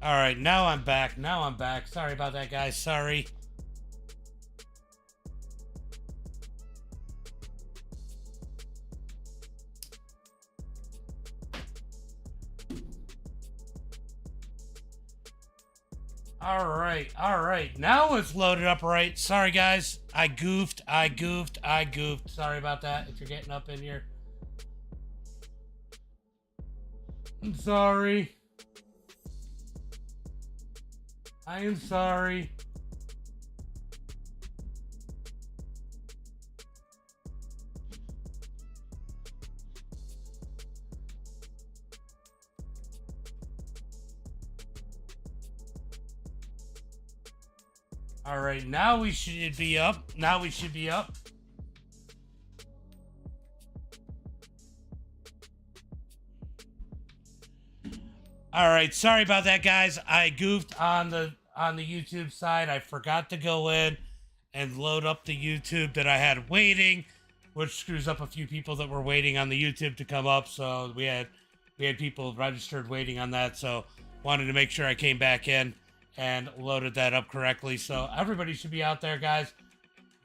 All right, now I'm back. Now I'm back. Sorry about that, guys. Sorry. All right. Now it's loaded up right. Sorry, guys. I goofed. Sorry about that. If you're getting up in here, I'm sorry. I am sorry. All right, now we should be up. All right, sorry about that, guys. I goofed on the YouTube side. I forgot to go in and load up the YouTube that I had waiting, which screws up a few people that were waiting on the YouTube to come up. So we had people registered waiting on that. So wanted to make sure I came back in and loaded that up correctly. So everybody should be out there, guys.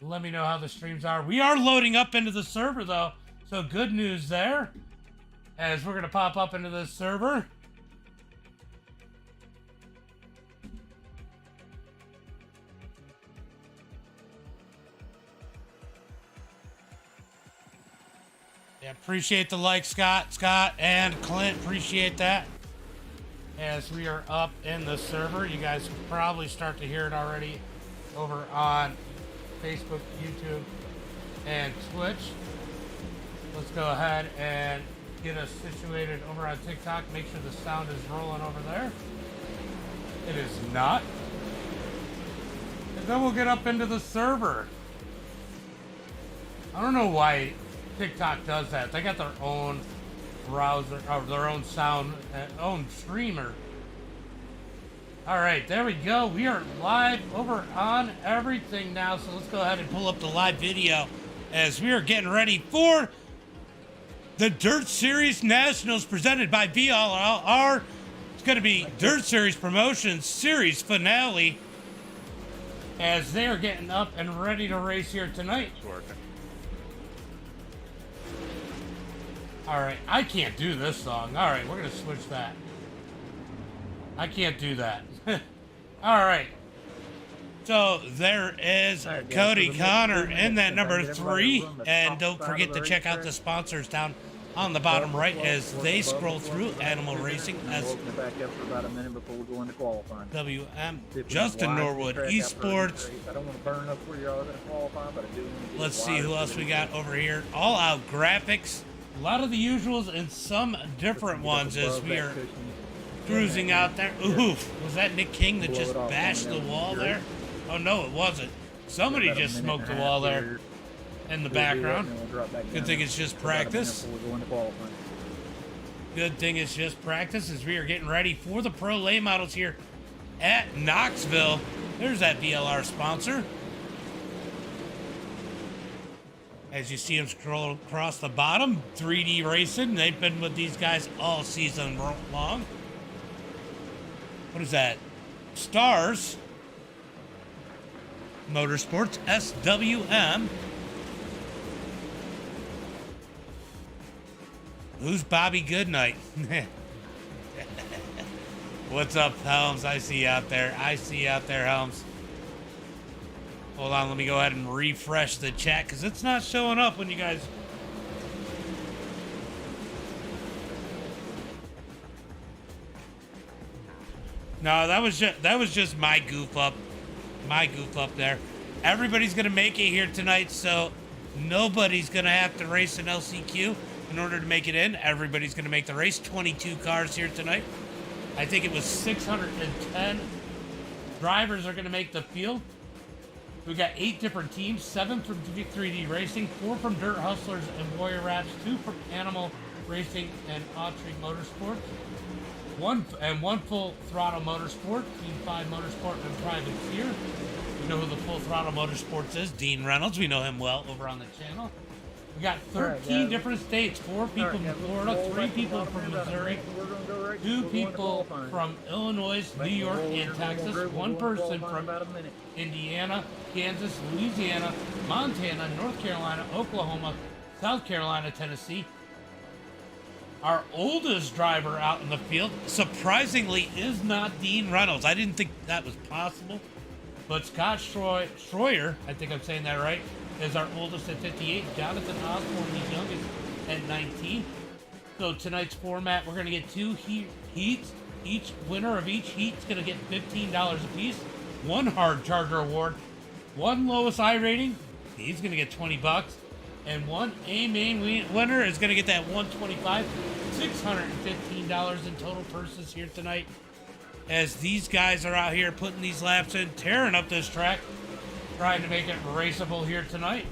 Let me know how the streams are. We are loading up into the server, though. So good news there, as we're going to pop up into this server. Yeah, appreciate the like, Scott, and Clint. Appreciate that. As we are up in the server, you guys can probably start to hear it already over on Facebook, YouTube, and Twitch. Let's go ahead and get us situated over on TikTok. Make sure the sound is rolling over there. It is not. And then we'll get up into the server. I don't know why TikTok does that. They got their own browser or their own sound, own streamer. All right, there we go. We are live over on everything now. So let's go ahead and pull up the live video as we are getting ready for the Dirt Series Nationals presented by VLR. It's going to be Dirt Series Promotions Series Finale as they are getting up and ready to race here tonight. All right, I can't do this song. All right, we're going to switch that. I can't do that. All right. So there is Cody Connor in that number 3. And don't forget to check out the sponsors down on the bottom right as they scroll through Animal Racing as WM, Justin Norwood, Esports. Let's see who else we got over here. All Out Graphics. A lot of the usuals and some different ones as we are cruising out there. Oof, was that Nick King that just bashed the wall there? Oh no, it wasn't. Somebody just smoked the wall there in the background. Good thing it's just practice. Good thing it's just practice as we are getting ready for the Pro Lay Models here at Knoxville. There's that VLR sponsor. As you see them scroll across the bottom, 3D Racing. They've been with these guys all season long. What is that? Stars. Motorsports, SWM. Who's Bobby Goodnight? What's up, Helms? I see you out there. Helms. Hold on, let me go ahead and refresh the chat because it's not showing up when you guys. No, that was just my goof up. There. Everybody's gonna make it here tonight, so nobody's gonna have to race an LCQ in order to make it in. Everybody's gonna make the race. 22 cars here tonight. I think it was 610 drivers are gonna make the field. We got 8 different teams, 7 from 3D Racing, 4 from Dirt Hustlers and Warrior Raps, 2 from Animal Racing and Autry Motorsports, one full throttle Motorsport, Team 5 Motorsport and Privateer. You know who the full throttle Motorsports is, Dean Reynolds. We know him well over on the channel. We got 13 different states, 4 people from Florida, 3 people from Missouri, 2 people from Illinois, New York, and Texas, 1 person from Indiana, Kansas, Louisiana, Montana, North Carolina, Oklahoma, South Carolina, Tennessee. Our oldest driver out in the field, surprisingly, is not Dean Reynolds. I didn't think that was possible. But Scott Schroyer, I think I'm saying that right, is our oldest at 58. Jonathan Osborne, the youngest, at 19. So tonight's format, we're going to get 2 heats. Each winner of each heat is going to get $15 apiece. 1 hard charger award. 1 lowest I rating, he's going to get $20. And 1 A main winner is going to get that $125. $615 in total purses here tonight, as these guys are out here putting these laps in, tearing up this track, trying to make it raceable here tonight.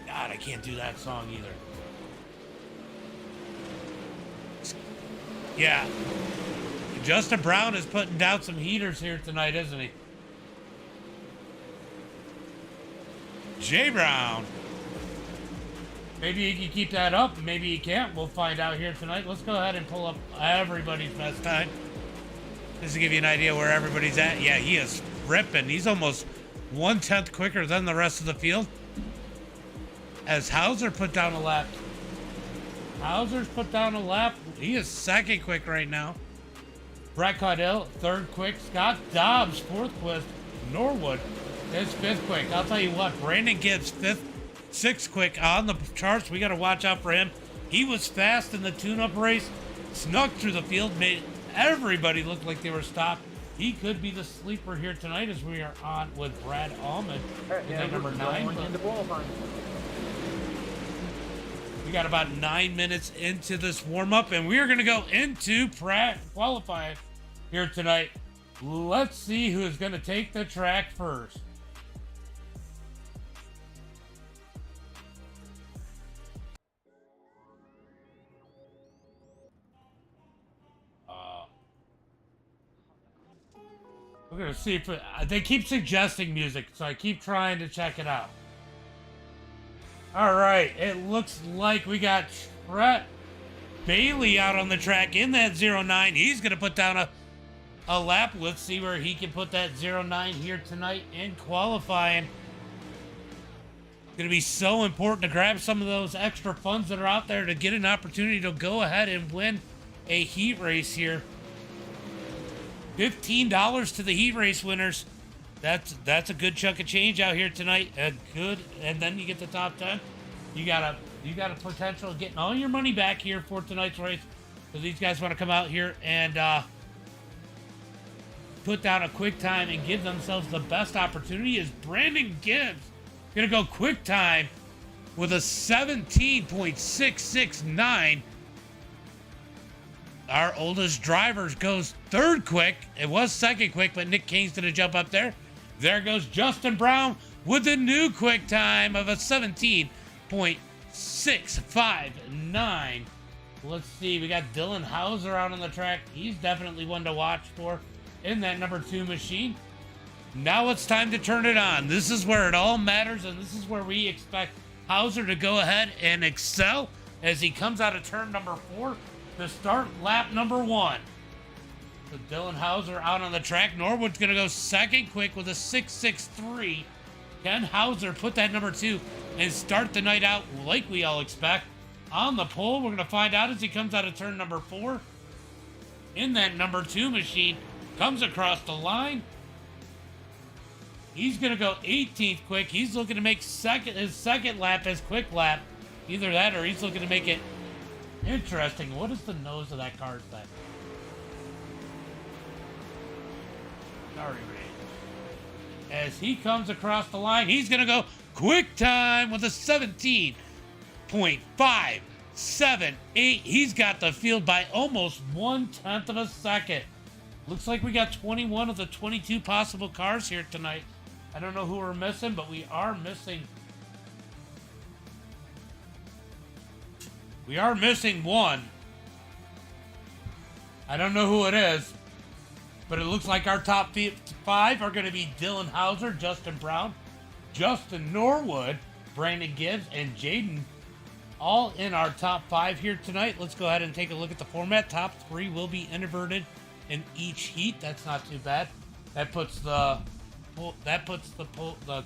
God, I can't do that song either. Yeah. Justin Brown is putting down some heaters here tonight, isn't he? Jay Brown. Maybe he can keep that up. Maybe he can't. We'll find out here tonight. Let's go ahead and pull up everybody's best time. Just to give you an idea where everybody's at. Yeah, he is ripping. He's almost 1/10 quicker than the rest of the field. As Hauser put down a lap. Hauser's put down a lap. He is 2nd quick right now. Brett Caudill, 3rd quick. Scott Dobbs, 4th quick. Norwood is 5th quick. I'll tell you what, Brandon Gibbs, 6th quick on the charts. We got to watch out for him. He was fast in the tune-up race, snuck through the field, made everybody look like they were stopped. He could be the sleeper here tonight, as we are on with Brad Allman, number 9. We got about 9 minutes into this warm-up, and we are going to go into qualifying here tonight. Let's see who's going to take the track first. We're going to see if they keep suggesting music, so I keep trying to check it out. All right, it looks like we got Brett Bailey out on the track in that 09. He's going to put down a lap. Let's see where he can put that 09 here tonight in qualifying. It's going to be so important to grab some of those extra funds that are out there to get an opportunity to go ahead and win a heat race here. $15 to the heat race winners. That's a good chunk of change out here tonight. And then you get the top 10. You got a potential of getting all your money back here for tonight's race. So these guys want to come out here and put down a quick time and give themselves the best opportunity. Is Brandon Gibbs gonna go quick time with a 17.669. Our oldest driver goes 3rd quick. It was 2nd quick, but Nick Kane's going to jump up there. There goes Justin Brown with a new quick time of a 17.659. Let's see. We got Dylan Hauser out on the track. He's definitely one to watch for in that number 2 machine. Now it's time to turn it on. This is where it all matters, and this is where we expect Hauser to go ahead and excel as he comes out of turn number 4. To start lap number 1. So Dylan Hauser out on the track. Norwood's going to go 2nd quick with a 6.63. Ken Hauser put that number 2 and start the night out like we all expect. On the pole, we're going to find out as he comes out of turn number 4. In that number 2 machine, comes across the line. He's going to go 18th quick. He's looking to make his second lap his quick lap. Either that or he's looking to make it interesting. What is the nose of that car say? Sorry, Ray. As he comes across the line, he's going to go quick time with a 17.578. He's got the field by almost 1/10 of a second. Looks like we got 21 of the 22 possible cars here tonight. I don't know who we're missing, but we are missing. We are missing one. I don't know who it is, but it looks like our top 5 are going to be Dylan Hauser, Justin Brown, Justin Norwood, Brandon Gibbs, and Jaden all in our top 5 here tonight. Let's go ahead and take a look at the format. Top 3 will be inverted in each heat. That's not too bad. That puts the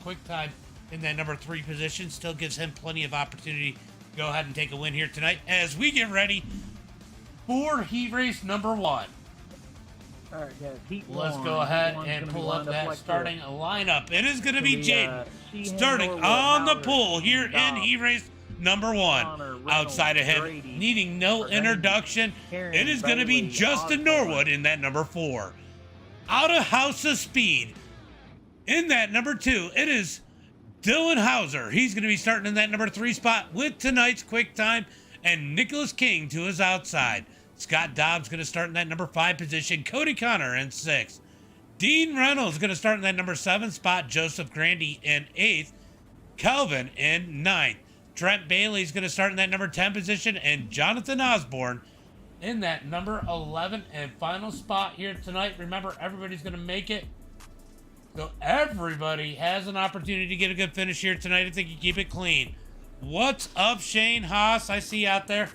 quick time in that number 3 position. Still gives him plenty of opportunity to go ahead and take a win here tonight as we get ready for heat race number 1. All right, guys. Let's go ahead and pull up that starting lineup. It is going to be Jaden starting on the pole here in heat race number 1. Outside of him, needing no introduction, it is going to be Justin Norwood in that number 4. Out of House of Speed in that number 2, it is Dylan Hauser. He's going to be starting in that number 3 spot with tonight's quick time, and Nicholas King to his outside. Scott Dobbs going to start in that number 5 position. Cody Connor in 6th. Dean Reynolds going to start in that number 7 spot. Joseph Grandy in 8th. Kelvin in 9th. Trent Bailey is going to start in that number 10 position, and Jonathan Osborne in that number 11 and final spot here tonight. Remember, everybody's going to make it, so everybody has an opportunity to get a good finish here tonight if they can keep it clean. What's up, Shane Haas? I see you out there.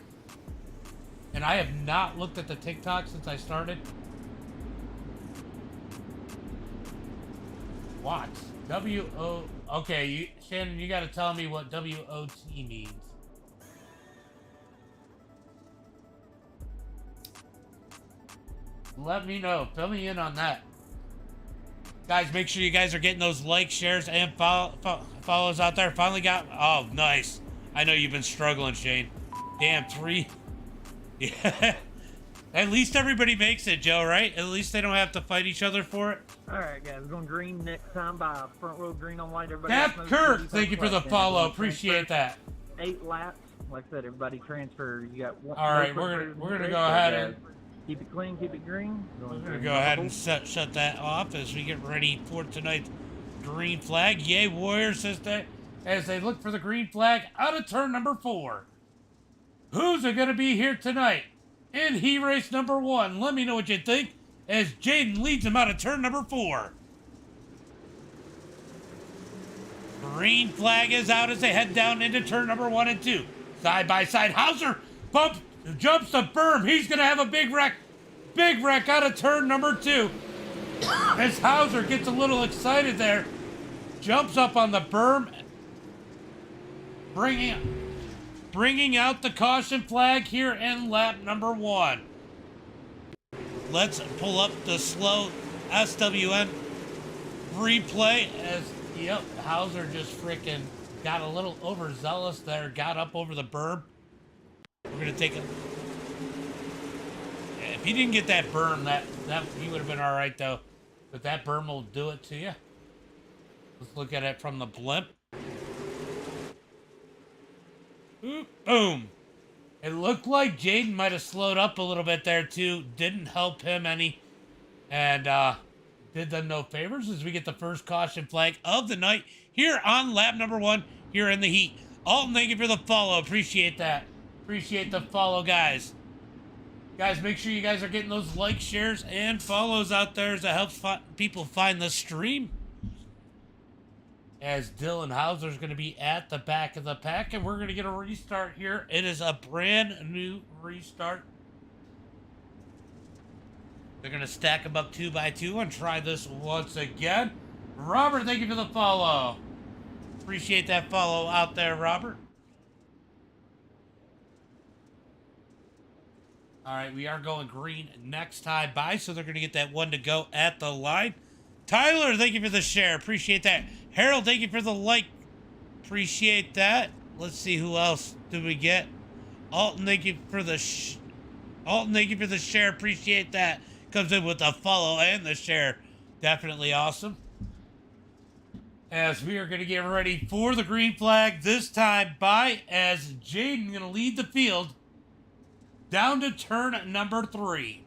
And I have not looked at the TikTok since I started. What? W-O... Okay, Shannon, you got to tell me what W-O-T means. Let me know. Fill me in on that. Guys, make sure you guys are getting those likes, shares, and follows out there. Finally got... Oh, nice. I know you've been struggling, Shane. Damn, 3... Yeah. At least everybody makes it, Joe, right? At least they don't have to fight each other for it. All right, guys. We're going green next time by front row green on white. Everybody. Dap Kirk, thank you for the follow. Appreciate that. 8 laps. Like I said, everybody transfer. You got one. All right, we're gonna go ahead and keep it clean, keep it green. We're gonna go ahead and shut that off as we get ready for tonight's green flag. Yay, Warriors, as they look for the green flag out of turn number 4. Who's it going to be here tonight in heat race number 1? Let me know what you think as Jaden leads him out of turn number 4. Green flag is out as they head down into turn number 1 and 2. Side by side, Hauser jumps the berm. He's going to have a big wreck. Big wreck out of turn number 2. As Hauser gets a little excited there. Jumps up on the berm. Bringing out the caution flag here in lap number 1. Let's pull up the slow SWN replay as, yep, Hauser just freaking got a little overzealous there, got up over the berm. We're going to take a... If he didn't get that berm, that he would have been all right, though. But that berm will do it to you. Let's look at it from the blimp. Boom. It looked like Jaden might have slowed up a little bit there, too. Didn't help him any. And did them no favors as we get the first caution flag of the night here on lap number 1 here in the heat. Alton, thank you for the follow. Appreciate that. Appreciate the follow, guys. Guys, make sure you guys are getting those likes, shares, and follows out there as it helps people find the stream. As Dylan Hauser's going to be at the back of the pack, and we're going to get a restart here. It is a brand new restart. They're going to stack them up 2 by 2 and try this once again. Robert, thank you for the follow. Appreciate that follow out there, Robert. All right, we are going green next time by, so they're going to get that 1 to go at the line. Tyler, thank you for the share. Appreciate that. Harold, thank you for the like. Appreciate that. Let's see who else do we get. Alton, thank you for the Alton, thank you for the share. Appreciate that. Comes in with the follow and the share. Definitely awesome. As we are going to get ready for the green flag this time by as Jaden going to lead the field down to turn number 3.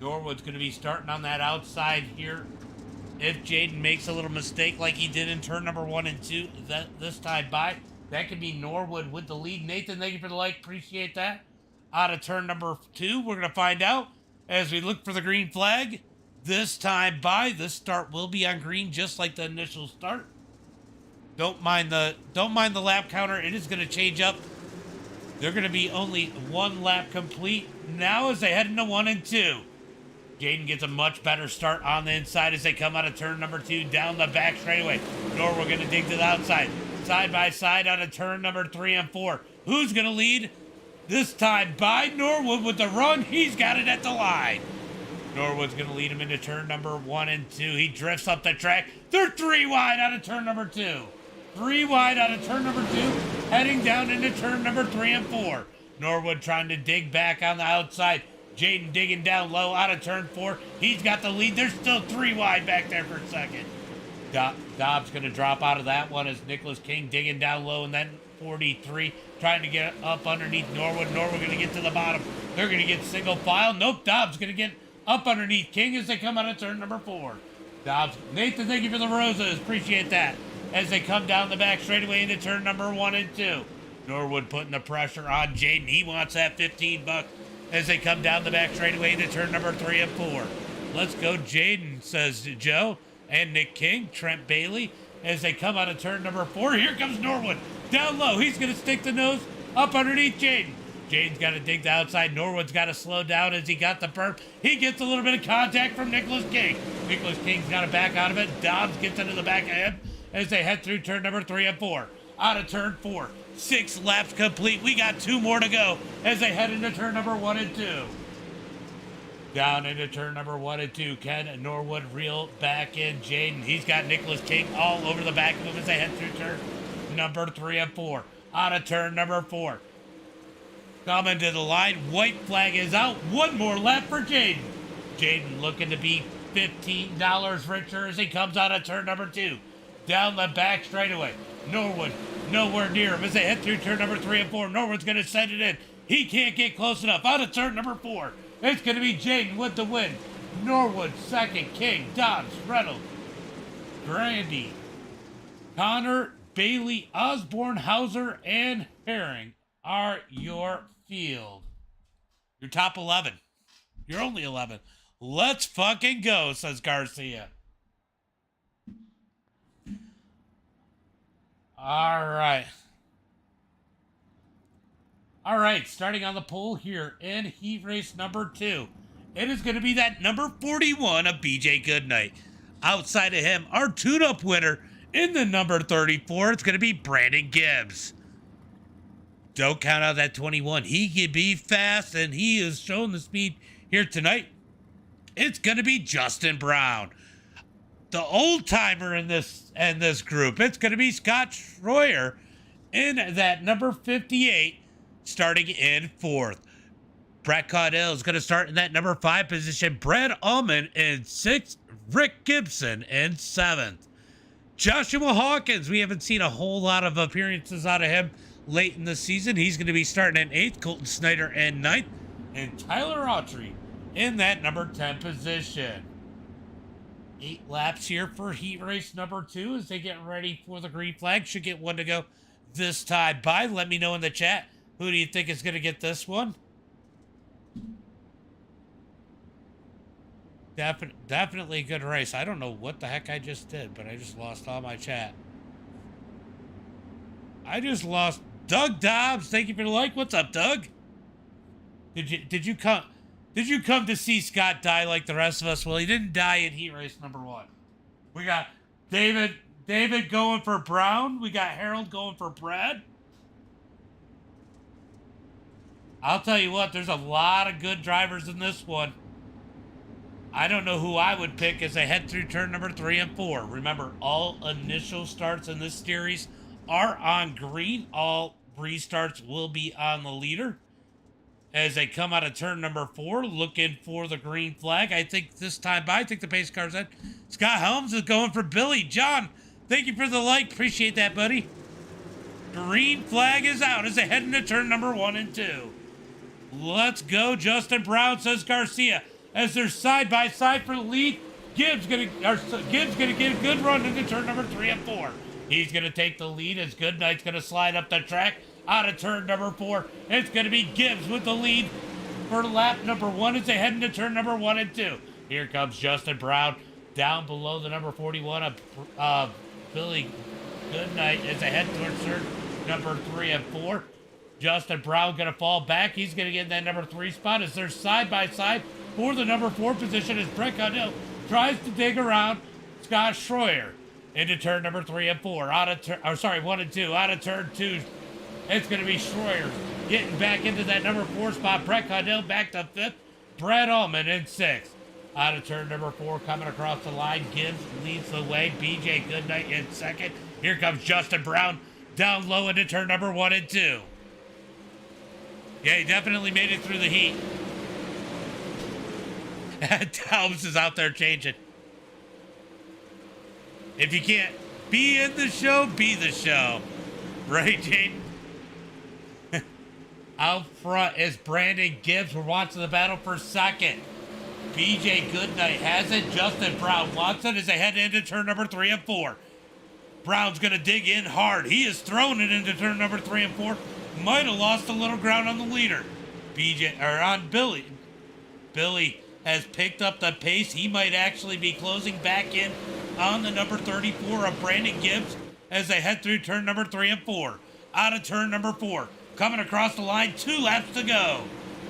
Norwood's going to be starting on that outside here. If Jaden makes a little mistake like he did in turn number 1 and 2 this time by, that could be Norwood with the lead. Nathan, thank you for the like. Appreciate that. Out of turn number 2, we're going to find out as we look for the green flag this time by. This start will be on green just like the initial start. Don't mind the lap counter. It is going to change up. They're going to be only 1 lap complete now as they head into 1 and 2. Jaden gets a much better start on the inside as they come out of turn number 2 down the back straightaway. Norwood going to dig to the outside. Side by side out of turn number 3 and 4. Who's going to lead? This time by Norwood with the run. He's got it at the line. Norwood's going to lead him into turn number 1 and 2. He drifts up the track. They're 3 wide out of turn number 2. 3 wide out of turn number 2, heading down into turn number 3 and 4. Norwood trying to dig back on the outside. Jaden digging down low out of turn 4. He's got the lead. There's still 3 wide back there for a second. Dobbs going to drop out of that one as Nicholas King digging down low, and then 43 trying to get up underneath Norwood. Norwood going to get to the bottom. They're going to get single file. Nope, Dobbs going to get up underneath King as they come out of turn number 4. Dobbs, Nathan, thank you for the roses. Appreciate that. As they come down the back straightaway into turn number 1 and 2. Norwood putting the pressure on Jaden. He wants that $15 as they come down the back straightaway into turn number 3 and 4. Let's go, Jaden, says Joe and Nick King, Trent Bailey, as they come out of turn number 4. Here comes Norwood. Down low. He's going to stick the nose up underneath Jaden. Jaden's got to dig the outside. Norwood's got to slow down as he got the burp. He gets a little bit of contact from Nicholas King. Nicholas King's got to back out of it. Dobbs gets into the back of him as they head through turn number 3 and 4. Out of turn 4. 6 laps complete. We got 2 more to go as they head into turn number 1 and 2. Down into turn number 1 and 2. Ken Norwood reel back in. Jaden, he's got Nicholas King all over the back of him as they head through turn number 3 and 4. Out of turn number 4. Coming to the line. White flag is out. 1 more lap for Jaden. Jaden looking to be $15 richer as he comes out of turn number 2. Down the back straightaway. Norwood nowhere near him as they head through turn number 3 and 4. Norwood's going to send it in. He can't get close enough. Out of turn number 4. It's going to be Jaden with the win. Norwood second. King, Dobbs, Reynolds, Grandy, Connor, Bailey, Osborne, Hauser, and Herring are your field. Your top 11. You're only 11. Let's fucking go, says Garcia. All right. All right, starting on the pole here in heat race number 2. It is going to be that number 41 of BJ Goodnight. Outside of him, our tune-up winner in the number 34, it's going to be Brandon Gibbs. Don't count out that 21. He can be fast, and he has shown the speed here tonight. It's going to be Justin Brown. The old timer in this group. It's going to be Scott Schroyer in that number 58, starting in 4th. Brett Caudell is going to start in that number 5 position. Brad Ullman in 6th. Rick Gibson in 7th. Joshua Hawkins, we haven't seen a whole lot of appearances out of him late in the season. He's going to be starting in 8th. Colton Snyder in 9th. And Tyler Autry in that number 10 position. 8 laps here for heat race number 2 as they get ready for the green flag. Should get 1 to go this time by. Let me know in the chat. Who do you think is going to get this one? Definitely a good race. I don't know what the heck I just did, but I just lost all my chat. I just lost Doug Dobbs. Thank you for the like. What's up, Doug? Did you come to see Scott die like the rest of us? Well, he didn't die in heat race number 1. We got David going for Brown. We got Harold going for Brad. I'll tell you what, there's a lot of good drivers in this one. I don't know who I would pick as they head through turn number 3 and 4. Remember, all initial starts in this series are on green. All restarts will be on the leader. As they come out of turn number 4, looking for the green flag. I think this time by, I think the pace car's in. Scott Helms is going for Billy. John, thank you for the like. Appreciate that, buddy. Green flag is out as they head into turn number 1 and 2. Let's go, Justin Brown, says Garcia. As they're side by side for the lead, Gibbs gonna get a good run into turn number 3 and 4. He's gonna take the lead as Goodnight's gonna slide up the track out of turn number 4. It's gonna be Gibbs with the lead for lap number 1 as they head into turn number 1 and 2. Here comes Justin Brown down below the number 41 of Billy Goodnight as they head towards turn number 3 and 4. Justin Brown going to fall back. He's going to get in that number 3 spot as they're side by side for the number 4 position as Brett Connell tries to dig around Scott Schroyer into turn number 3 and 4. Out of turn, or sorry, 1 and 2. Out of turn 2, it's going to be Schroyer getting back into that number 4 spot. Brett Connell back to 5th. Brad Allman in 6th. Out of turn number 4, coming across the line. Gibbs leads the way. BJ Goodnight in 2nd. Here comes Justin Brown down low into turn number 1 and 2. Yeah, he definitely made it through the heat. Talbs is out there changing. If you can't be in the show, be the show. Right, Jaden? Out front is Brandon Gibbs. We're watching the battle for 2nd. BJ Goodnight has it. Justin Brown wants it as they head into turn number 3 and 4. Brown's going to dig in hard. He is throwing it into turn number 3 and 4. Might have lost a little ground on the leader. Billy. Billy has picked up the pace. He might actually be closing back in on the number 34 of Brandon Gibbs as they head through turn number 3 and 4. Out of turn number 4. Coming across the line, 2 laps to go.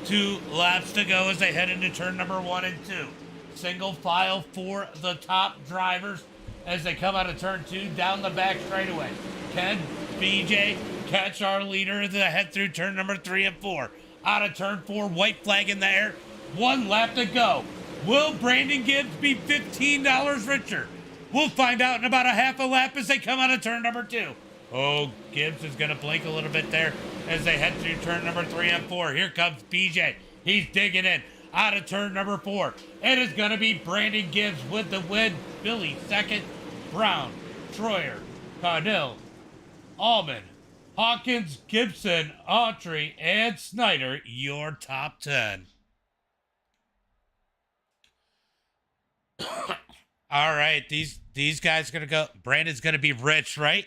2 laps to go as they head into turn number 1 and 2. Single file for the top drivers as they come out of turn 2 down the back straightaway. Can BJ catch our leader as they head through turn number 3 and 4? Out of turn 4, white flag in the air. 1 lap to go. Will Brandon Gibbs be $15 richer? We'll find out in about a half a lap as they come out of turn number 2. Oh, Gibbs is going to blink a little bit there as they head through turn number 3 and 4. Here comes BJ. He's digging in. Out of turn number 4. It is going to be Brandon Gibbs with the win. Billy 2nd. Brown, Troyer, Cardell, Allman, Hawkins, Gibson, Autry, and Snyder, your top 10. All right, these guys are going to go. Brandon's going to be rich, right?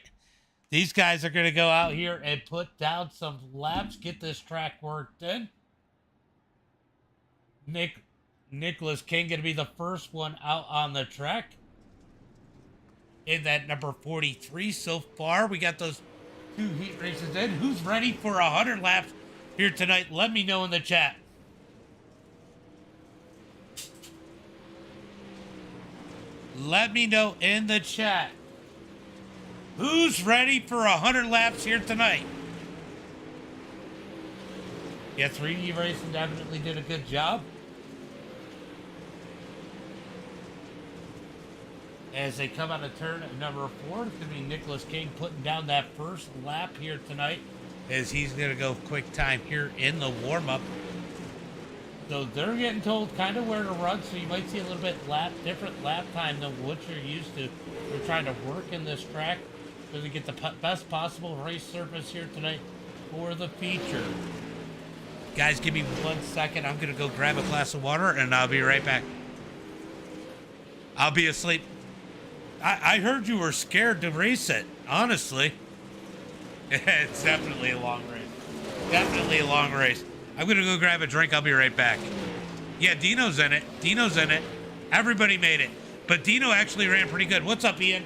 These guys are going to go out here and put down some laps, get this track worked in. Nicholas King going to be the first one out on the track. In that number 43 so far, we got those 2 heat races in. Who's ready for 100 laps here tonight? Let me know in the chat. Let me know in the chat. Who's ready for 100 laps here tonight? Yeah, 3D Racing definitely did a good job. As they come out of turn number 4, it's going to be Nicholas King putting down that first lap here tonight as he's going to go quick time here in the warm-up. So they're getting told kind of where to run, so you might see a little bit different lap time than what you're used to. We're trying to work in this track so to get the best possible race surface here tonight for the feature. Guys, give me 1 second. I'm going to go grab a glass of water, and I'll be right back. I'll be asleep. I heard you were scared to race it, honestly. It's definitely a long race. Definitely a long race. I'm going to go grab a drink. I'll be right back. Yeah, Dino's in it. Dino's in it. Everybody made it. But Dino actually ran pretty good. What's up, Ian?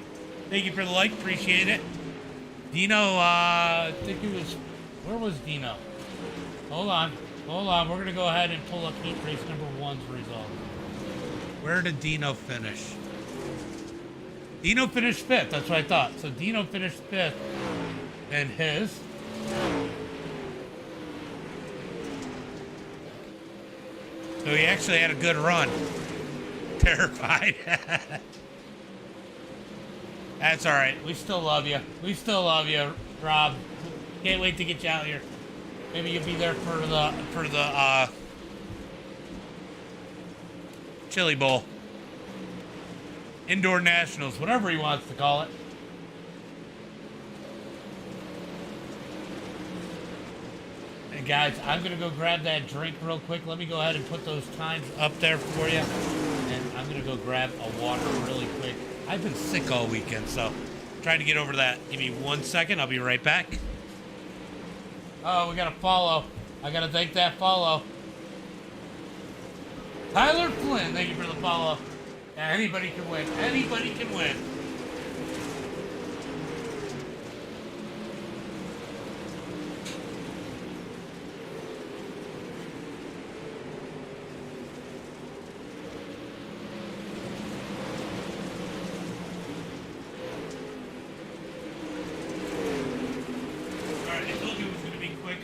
Thank you for the like. Appreciate it. Dino, I think it was... Where was Dino? Hold on. Hold on. We're going to go ahead and pull up heat race number 1's result. Where did Dino finish? Dino finished 5th. That's what I thought. So Dino finished 5th in his. So he actually had a good run. Terrified. That's all right. We still love you. We still love you, Rob. Can't wait to get you out here. Maybe you'll be there for the Chili Bowl. Indoor Nationals, whatever he wants to call it. And guys, I'm going to go grab that drink real quick. Let me go ahead and put those times up there for you. And I'm going to go grab a water really quick. I've been sick all weekend, so trying to get over that. Give me 1 second. I'll be right back. Oh, we got a follow. I got to thank that follow. Tyler Flynn, thank you for the follow. Yeah, anybody can win. Anybody can win.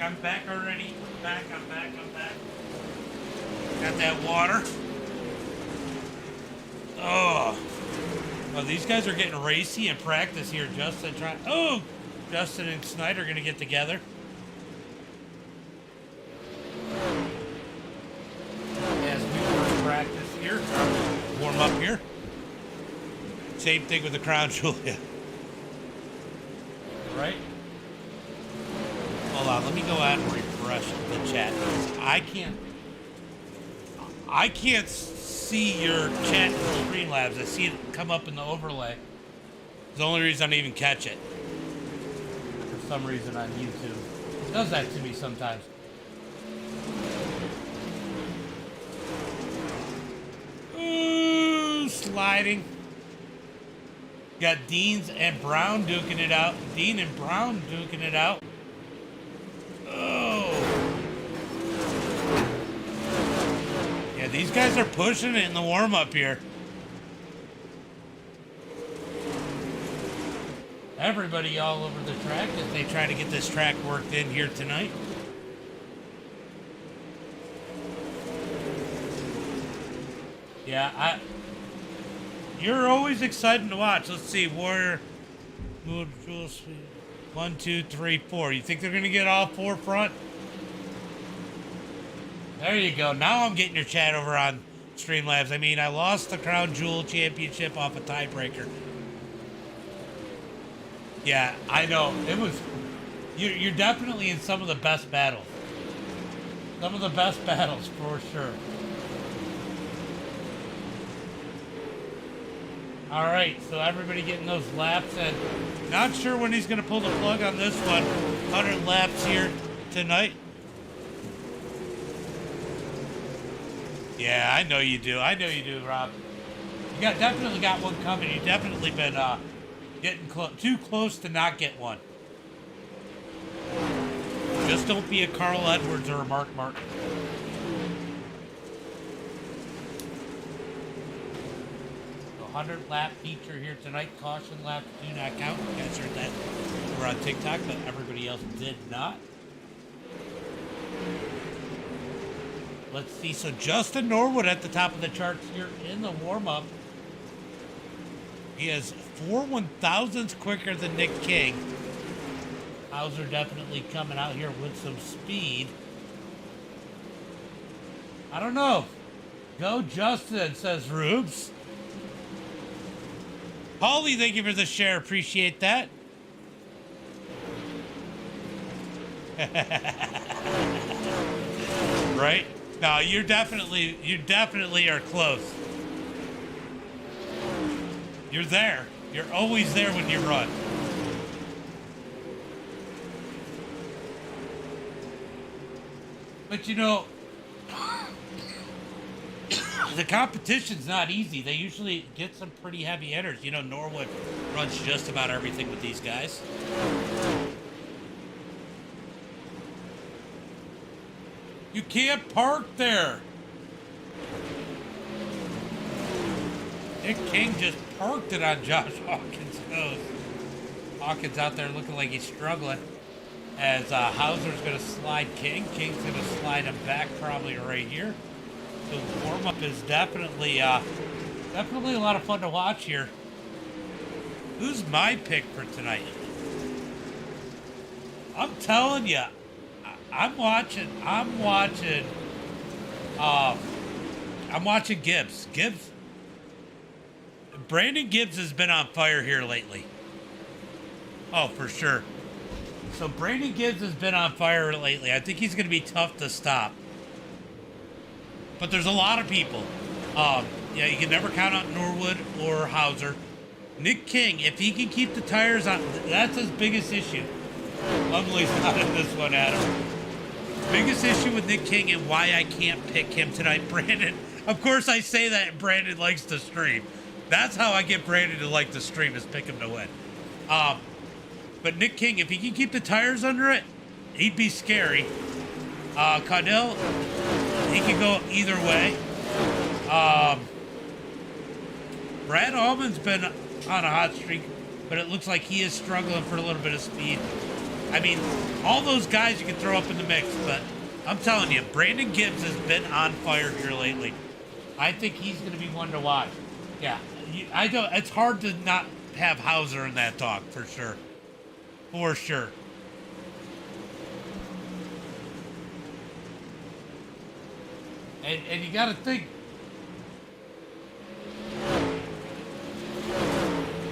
I'm back already. I'm back. Got that water. Oh, these guys are getting racy in practice here. Justin and Snyder are going to get together. As we first practice here, warm up here. Same thing with the crown jewel. Yeah. Right? Hold on, let me go out and refresh the chat. I can't see your chat in Streamlabs. I see it come up in the overlay. It's the only reason I even catch it. For some reason on YouTube. It does that to me sometimes. Ooh, sliding. Got Deans and Brown duking it out. Dean and Brown duking it out. Oh. Yeah, these guys are pushing it in the warm-up here. Everybody all over the track as they try to get this track worked in here tonight. Yeah, you're always exciting to watch. Let's see, Warrior, 1, 2, 3, 4. You think they're gonna get all four front? There you go. Now I'm getting your chat over on Streamlabs. I mean, I lost the Crown Jewel Championship off a tiebreaker. Yeah, I know. It was. You're definitely in some of the best battles. Some of the best battles for sure. All right, so everybody getting those laps, and not sure when he's going to pull the plug on this one. 100 laps here tonight. Yeah, I know you do. I know you do, Rob. You definitely got one coming. You've definitely been getting too close to not get one. Just don't be a Carl Edwards or a Mark Martin. The 100 lap feature here tonight. Caution laps do not count. You guys heard that over on TikTok, but everybody else did not. Let's see. So Justin Norwood at the top of the charts here in the warm-up. He is 4 1,000ths quicker than Nick King. Hauser definitely coming out here with some speed. I don't know. Go Justin, says Rubes. Holly, thank you for the share. Appreciate that. Right? No, you definitely are close. You're there. You're always there when you run. But you know, the competition's not easy. They usually get some pretty heavy hitters. You know, Norwood runs just about everything with these guys. You can't park there. Nick King just parked it on Josh Hawkins' nose. Hawkins out there looking like he's struggling. As Hauser's going to slide King. King's going to slide him back probably right here. So the warm-up is definitely a lot of fun to watch here. Who's my pick for tonight? I'm telling you, I'm watching Gibbs. Brandon Gibbs has been on fire here lately. Oh, for sure. So Brandon Gibbs has been on fire lately. I think he's going to be tough to stop. But there's a lot of people. Yeah, you can never count out Norwood or Hauser. Nick King, if he can keep the tires on, that's his biggest issue. Lumley's not in this one, Adam. Biggest issue with Nick King and why I can't pick him tonight. Brandon, of course I say that, and Brandon likes to stream. That's how I get Brandon to like to stream, is pick him to win. But Nick King, if he can keep the tires under it, he'd be scary. Caudell, he can go either way. Brad Allman's been on a hot streak, but it looks like he is struggling for a little bit of speed. I mean, all those guys you can throw up in the mix, but I'm telling you, Brandon Gibbs has been on fire here lately. I think he's going to be one to watch. Yeah, I don't. It's hard to not have Hauser in that talk for sure. For sure. And you got to think.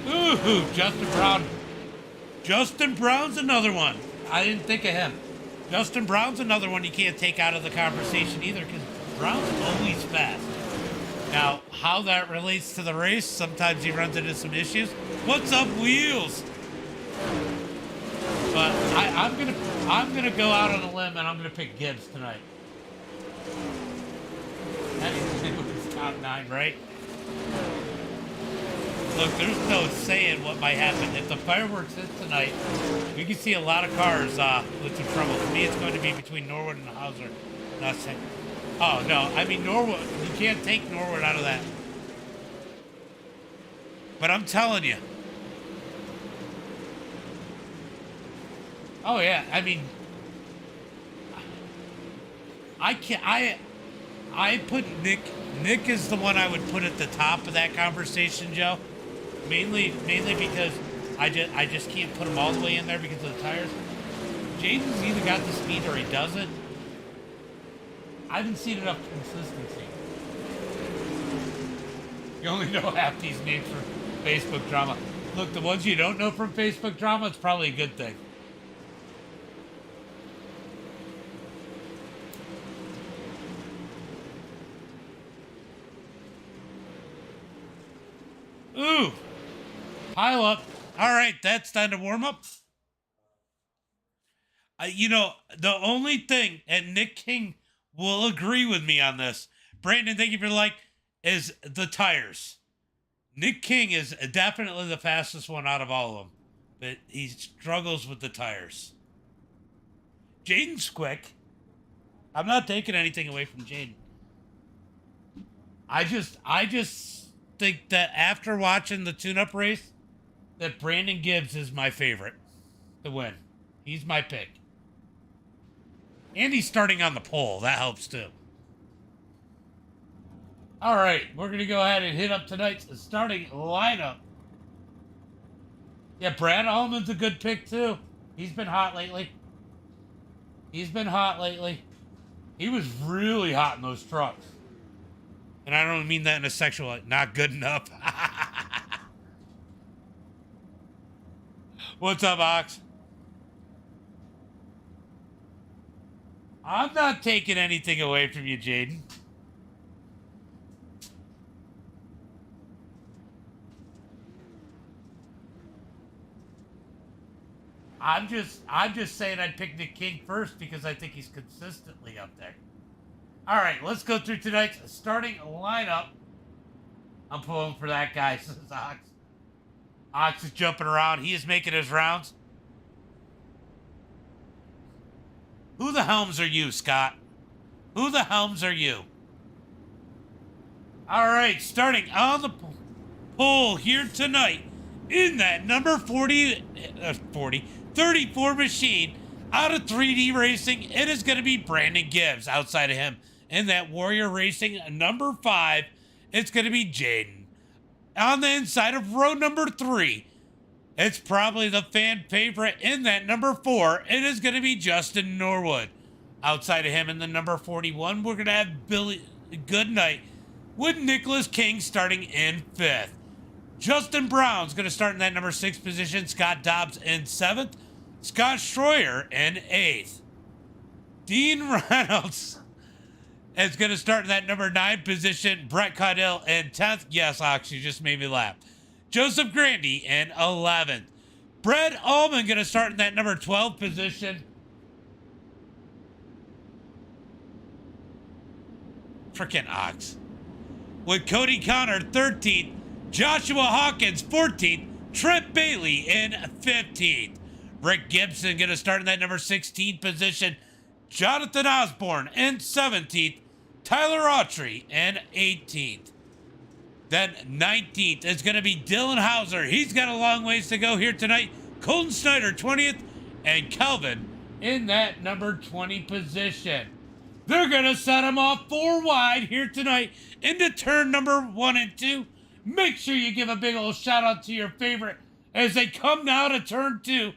Ooh, Justin Brown. Justin Brown's another one. I didn't think of him. Justin Brown's another one you can't take out of the conversation either because Brown's always fast. Now, how that relates to the race, sometimes he runs into some issues. What's up, Wheels? But I'm gonna go out on a limb and I'm gonna pick Gibbs tonight. That is top 9, right? Look, there's no saying what might happen. If the fireworks hit tonight, we can see a lot of cars with some trouble. For me, it's going to be between Norwood and Hauser. Nothing. Oh, no. I mean, Norwood, you can't take Norwood out of that. But I'm telling you. Oh, yeah. I mean, I can't. I put Nick. Nick is the one I would put at the top of that conversation, Joe. Mainly because I just can't put him all the way in there because of the tires. Jaden's either got the speed or he doesn't. I haven't seen enough consistency. You only know half these names from Facebook drama. Look, the ones you don't know from Facebook drama, it's probably a good thing. Ooh. Pile up. All right, that's time to warm up. You know, the only thing, and Nick King will agree with me on this, Brandon, thank you for the like, is the tires. Nick King is definitely the fastest one out of all of them, but he struggles with the tires. Jaden's quick. I'm not taking anything away from Jaden. I just think that after watching the tune-up race, that Brandon Gibbs is my favorite to win. He's my pick. And he's starting on the pole. That helps too. All right, we're going to go ahead and hit up tonight's starting lineup. Yeah, Brad Allman's a good pick too. He's been hot lately. He was really hot in those trucks. And I don't mean that in a sexual, like, not good enough. What's up, Ox? I'm not taking anything away from you, Jaden. I'm just saying I'd pick Nick King first because I think he's consistently up there. All right, let's go through tonight's starting lineup. I'm pulling for that guy, says Ox. Ox is jumping around. He is making his rounds. Who the helms are you, Scott? Who the helms are you? All right, starting on the pole here tonight in that number 34 machine out of 3D Racing, it is going to be Brandon Gibbs. Outside of him, in that Warrior Racing number 5, it's going to be Jaden. On the inside of row number 3, it's probably the fan favorite in that number 4. It is going to be Justin Norwood. Outside of him in the number 41, we're going to have Billy Goodnight with Nicholas King starting in 5th. Justin Brown's going to start in that number 6 position. Scott Dobbs in 7th. Scott Schroyer in 8th. Dean Reynolds is going to start in that number 9 position. Brett Caudill in 10th. Yes, Ox, you just made me laugh. Joseph Grandy in 11th. Brett Allman going to start in that number 12 position. Frickin' Ox. With Cody Connor 13th. Joshua Hawkins 14th. Trent Bailey in 15th. Rick Gibson going to start in that number 16 position. Jonathan Osborne in 17th. Tyler Autry in 18th. Then 19th is going to be Dylan Hauser. He's got a long ways to go here tonight. Colton Snyder 20th. and Kelvin in that number 20 position. They're going to set them off 4 wide here tonight into turn number 1 and 2. Make sure you give a big old shout out to your favorite as they come now to turn 2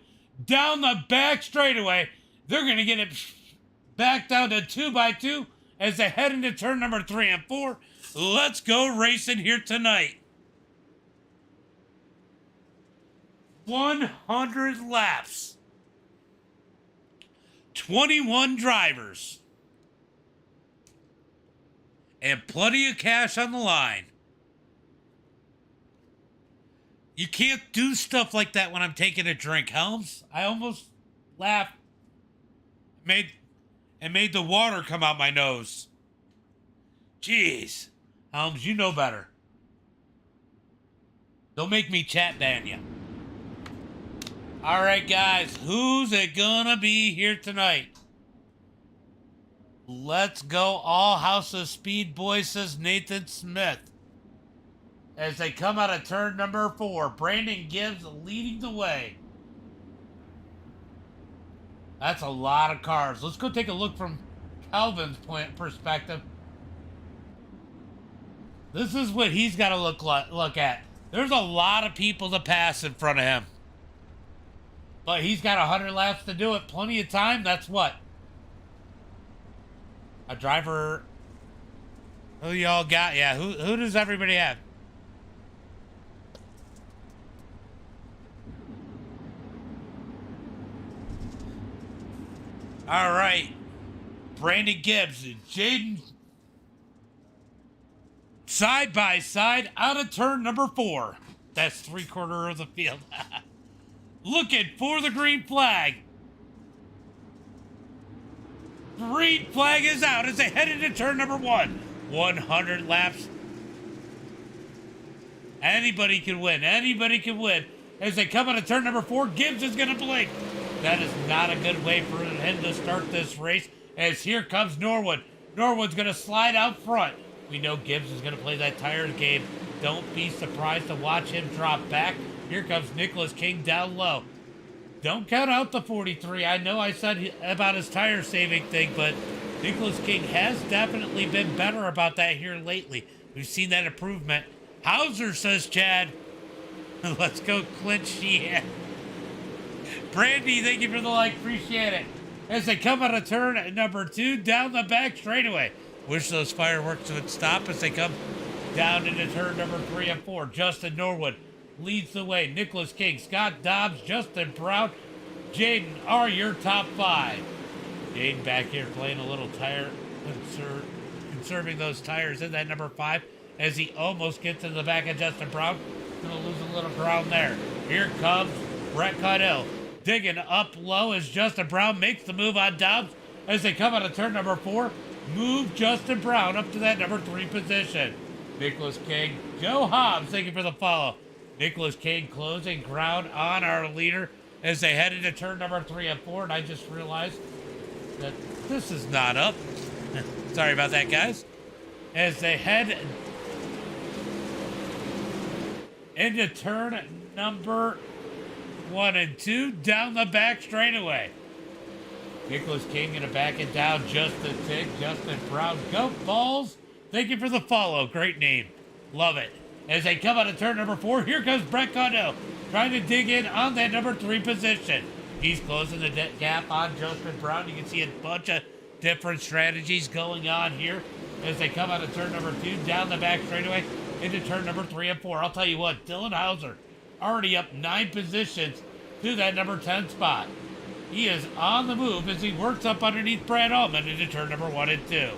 down the back straightaway. They're going to get it back down to 2x2 as they head into turn number 3 and 4. Let's go racing here tonight. 100 laps. 21 drivers. And plenty of cash on the line. You can't do stuff like that when I'm taking a drink, Helms. I almost laughed. Made the water come out my nose. Jeez. Helms, you know better. Don't make me chat ban you. All right, guys. Who's it gonna be here tonight? Let's go all House of Speed boys, says Nathan Smith. As they come out of turn number 4, Brandon Gibbs leading the way. That's a lot of cars. Let's go take a look from Calvin's perspective. This is what he's got to look at. There's a lot of people to pass in front of him. But he's got 100 laps to do it. Plenty of time. That's what? A driver. Who y'all got? Yeah, who does everybody have? All right. Brandon Gibbs and Jaden side by side out of turn number 4. That's 3/4 of the field. Looking for the green flag. Green flag is out as they head into turn number 1. 100 laps. Anybody can win. Anybody can win. As they come out of turn number 4, Gibbs is going to blink. That is not a good way for him to start this race. As here comes Norwood. Norwood's going to slide out front. We know Gibbs is going to play that tires game. Don't be surprised to watch him drop back. Here comes Nicholas King down low. Don't count out the 43. I know I said about his tire saving thing, but Nicholas King has definitely been better about that here lately. We've seen that improvement. Hauser, says Chad. Let's go, Clint Sheehan. Brandy, thank you for the like. Appreciate it. As they come out of turn at number 2, down the back straightaway. Wish those fireworks would stop as they come down into turn number 3 and 4. Justin Norwood leads the way. Nicholas King, Scott Dobbs, Justin Brown, Jaden are your top 5. Jaden back here playing a little tire, conserving those tires in that number 5 as he almost gets to the back of Justin Brown. Gonna lose a little ground there. Here comes Brett Caudill digging up low as Justin Brown makes the move on Dobbs as they come out of turn number 4. Move Justin Brown up to that number 3 position. Nicholas King, Joe Hobbs, thank you for the follow. Nicholas King closing ground on our leader as they head into turn number 3 and 4. And I just realized that this is not up. Sorry about that, guys. As they head into turn number 1 and 2, down the back straightaway. Nicholas King gonna back it down just a tick. Justin Brown, go balls. Thank you for the follow. Great name. Love it. As they come out of turn number 4, here comes Brett Caudill trying to dig in on that number 3 position. He's closing the gap on Justin Brown. You can see a bunch of different strategies going on here as they come out of turn number 2, down the back straightaway into turn number 3 and 4. I'll tell you what, Dylan Hauser already up 9 positions to that number 10 spot. He is on the move as he works up underneath Brad Allman into turn number 1 and 2.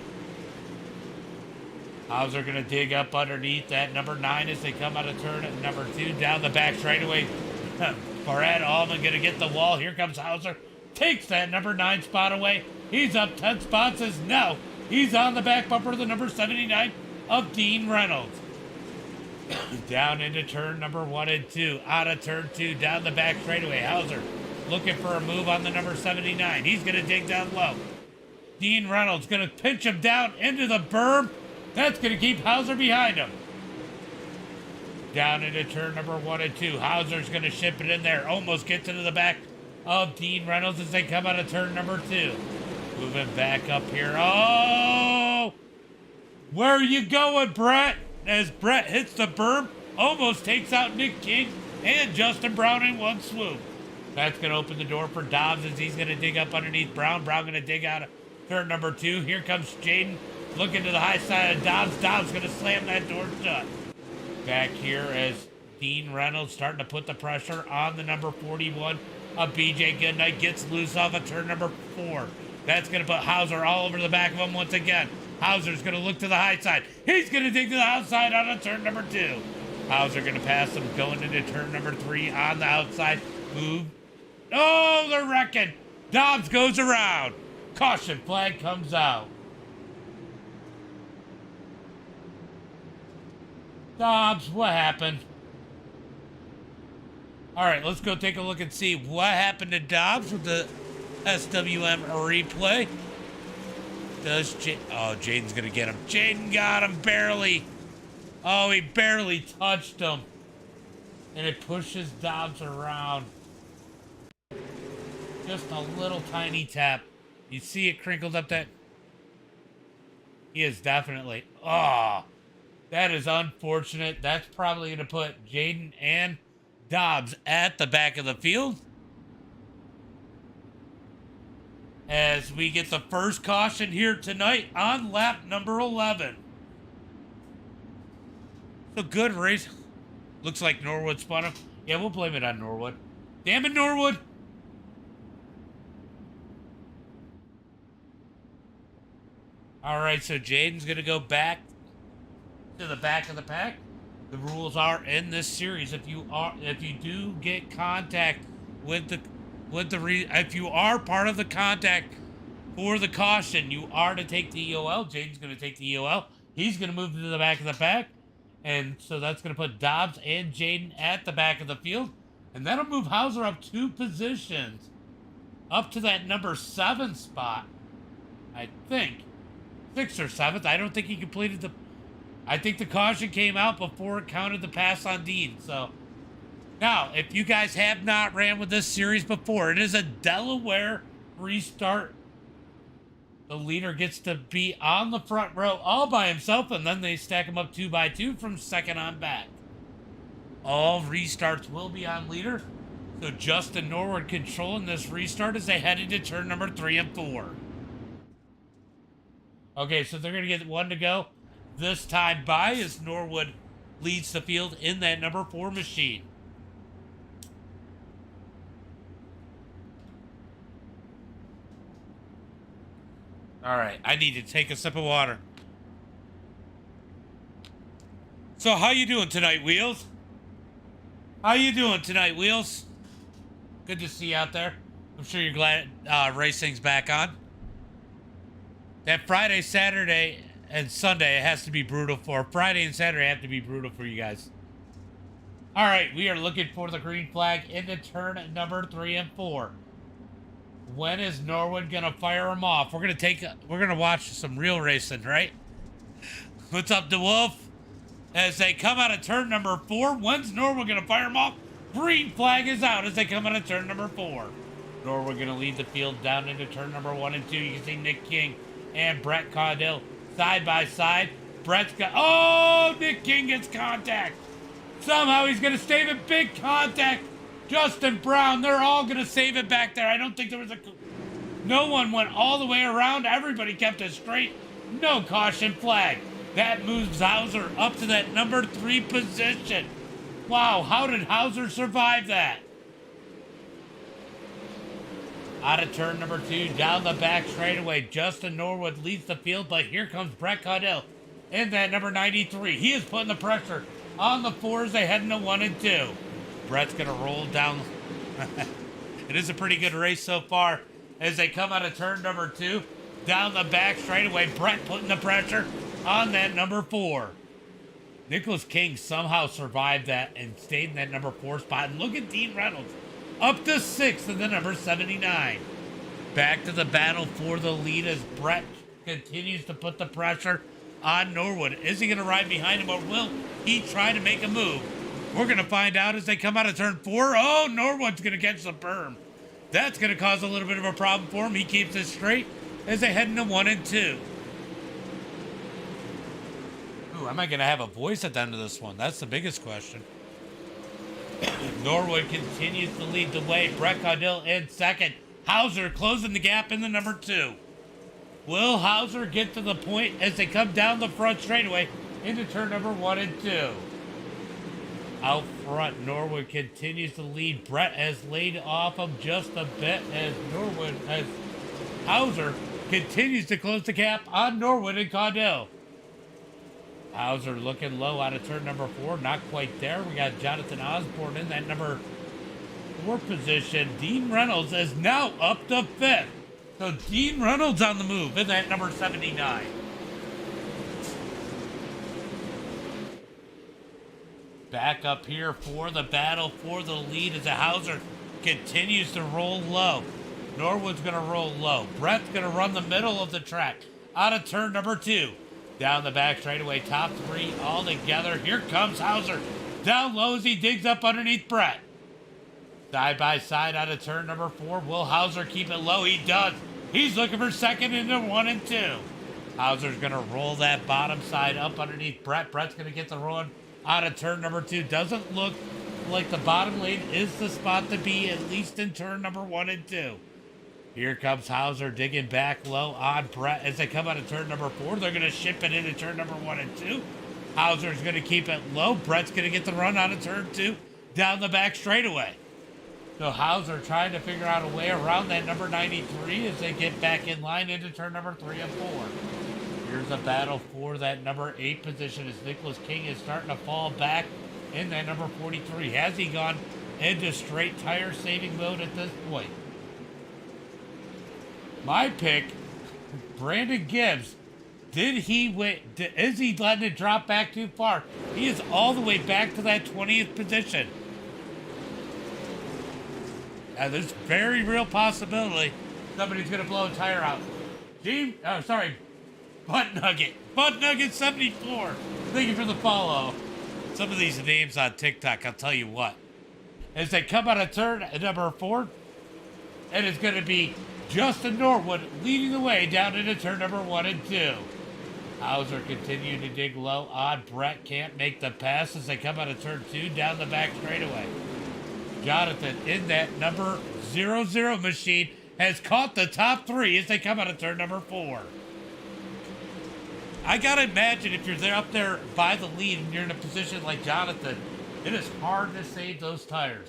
Hauser going to dig up underneath that number 9 as they come out of turn at number 2, down the back straightaway. Brad Allman going to get the wall. Here comes Hauser. Takes that number 9 spot away. He's up 10 spots as now he's on the back bumper of the number 79 of Dean Reynolds. Down into turn number 1 and 2. Out of turn 2, down the back straightaway. Hauser looking for a move on the number 79. He's going to dig down low. Dean Reynolds going to pinch him down into the berm. That's going to keep Hauser behind him. Down into turn number 1 and 2. Hauser's going to ship it in there. Almost gets into the back of Dean Reynolds as they come out of turn number 2. Moving back up here. Oh! Where are you going, Brett? As Brett hits the berm, almost takes out Nick King and Justin Brown in one swoop. That's going to open the door for Dobbs as he's going to dig up underneath Brown. Brown going to dig out of turn number 2. Here comes Jaden looking to the high side of Dobbs. Dobbs going to slam that door shut. Back here as Dean Reynolds starting to put the pressure on the number 41 of BJ Goodnight. Gets loose off of turn number 4. That's going to put Hauser all over the back of him once again. Hauser's going to look to the high side. He's going to dig to the outside on a turn number 2. Hauser going to pass him going into turn number 3 on the outside. Move. Oh, they're wrecking. Dobbs goes around. Caution flag comes out. Dobbs, what happened? All right, let's go take a look and see what happened to Dobbs with the SWM replay. Does Jaden's gonna get him. Jaden got him barely. Oh, he barely touched him. And it pushes Dobbs around. Just a little tiny tap. You see it crinkled up that. He is definitely. Oh, that is unfortunate. That's probably gonna put Jaden and Dobbs at the back of the field. As we get the first caution here tonight on lap number 11. So good race. Looks like Norwood spun him. Yeah, we'll blame it on Norwood. Damn it, Norwood. All right, so Jaden's going to go back to the back of the pack. The rules are in this series. If you do get contact with the if you are part of the contact for the caution, you are to take the EOL. Jaden's going to take the EOL. He's going to move to the back of the pack. And so that's going to put Dobbs and Jaden at the back of the field. And that'll move Hauser up 2 positions. Up to that number 7 spot. I think. 6th or 7th. I don't think he completed the... I think the caution came out before it counted the pass on Dean. So... Now, if you guys have not ran with this series before, it is a Delaware restart. The leader gets to be on the front row all by himself, and then they stack him up 2 by 2 from second on back. All restarts will be on leader. So Justin Norwood controlling this restart as they head into turn number 3 and 4. Okay, so they're going to get 1 to go. This time by as Norwood leads the field in that number 4 machine. All right, I need to take a sip of water. So how you doing tonight, Wheels? How you doing tonight, Wheels? Good to see you out there. I'm sure you're glad racing's back on. That Friday, Saturday, and Sunday it has to be brutal for. Friday and Saturday have to be brutal for you guys. All right, we are looking for the green flag into turn number 3 and 4. When is Norwood gonna fire them off? We're gonna watch some real racing, right? What's up, DeWolf? As they come out of turn number 4, when's Norwood gonna fire them off? Green flag is out as they come out of turn number 4. Norwood gonna lead the field down into turn number 1 and 2. You can see Nick King and Brett Caudill side by side. Brett's got, oh, Nick King gets contact. Somehow he's gonna save it. Big contact. Justin Brown, they're all going to save it back there. I don't think there was a... No one went all the way around. Everybody kept it straight. No caution flag. That moves Hauser up to that number 3 position. Wow, how did Hauser survive that? Out of turn number 2, down the back straightaway. Justin Norwood leads the field, but here comes Brett Caudill in that number 93. He is putting the pressure on the 4 as they head into 1 and 2. Brett's going to roll down. It is a pretty good race so far as they come out of turn number 2. Down the back straightaway. Brett putting the pressure on that number 4. Nicholas King somehow survived that and stayed in that number 4 spot. And look at Dean Reynolds up to 6th in the number 79. Back to the battle for the lead as Brett continues to put the pressure on Norwood. Is he going to ride behind him or will he try to make a move? We're going to find out as they come out of turn 4. Oh, Norwood's going to catch the berm. That's going to cause a little bit of a problem for him. He keeps it straight as they head into 1 and 2. Ooh, am I going to have a voice at the end of this one? That's the biggest question. Norwood continues to lead the way. Brett Caudill in second. Hauser closing the gap in the number 2. Will Hauser get to the point as they come down the front straightaway into turn number 1 and 2? Out front, Norwood continues to lead. Brett has laid off him just a bit as Hauser continues to close the gap on Norwood and Caudill. Hauser looking low out of turn number 4, not quite there. We got Jonathan Osborne in that number 4 position. Dean Reynolds is now up to 5th. So Dean Reynolds on the move in that number 79. Back up here for the battle for the lead as the Hauser continues to roll low. Norwood's going to roll low. Brett's going to run the middle of the track out of turn number 2. Down the back straightaway, top 3 all together. Here comes Hauser. Down low as he digs up underneath Brett. Side by side out of turn number 4. Will Hauser keep it low? He does. He's looking for second into 1 and 2. Hauser's going to roll that bottom side up underneath Brett. Brett's going to get the run out of turn number 2. Doesn't look like the bottom lane is the spot to be, at least in turn number 1 and 2. Here comes Hauser digging back low on Brett as they come out of turn number 4. They're going to ship it into turn number 1 and 2. Hauser's going to keep it low. Brett's going to get the run out of turn 2 down the back straightaway. So Hauser trying to figure out a way around that number 93 as they get back in line into turn number 3 and 4. Here's a battle for that number 8 position as Nicholas King is starting to fall back in that number 43. Has he gone into straight tire saving mode at this point? My pick, Brandon Gibbs. Is he letting it drop back too far? He is all the way back to that 20th position. There's very real possibility somebody's going to blow a tire out. Butt Nugget 74. Thank you for the follow. Some of these names on TikTok, I'll tell you what. As they come out of turn number 4, it is going to be Justin Norwood leading the way down into turn number 1 and 2. Hauser continuing to dig low on Brett. Can't make the pass as they come out of turn 2 down the back straightaway. Jonathan in that number 00 machine has caught the top 3 as they come out of turn number 4. I gotta imagine if you're there up there by the lead and you're in a position like Jonathan, it is hard to save those tires.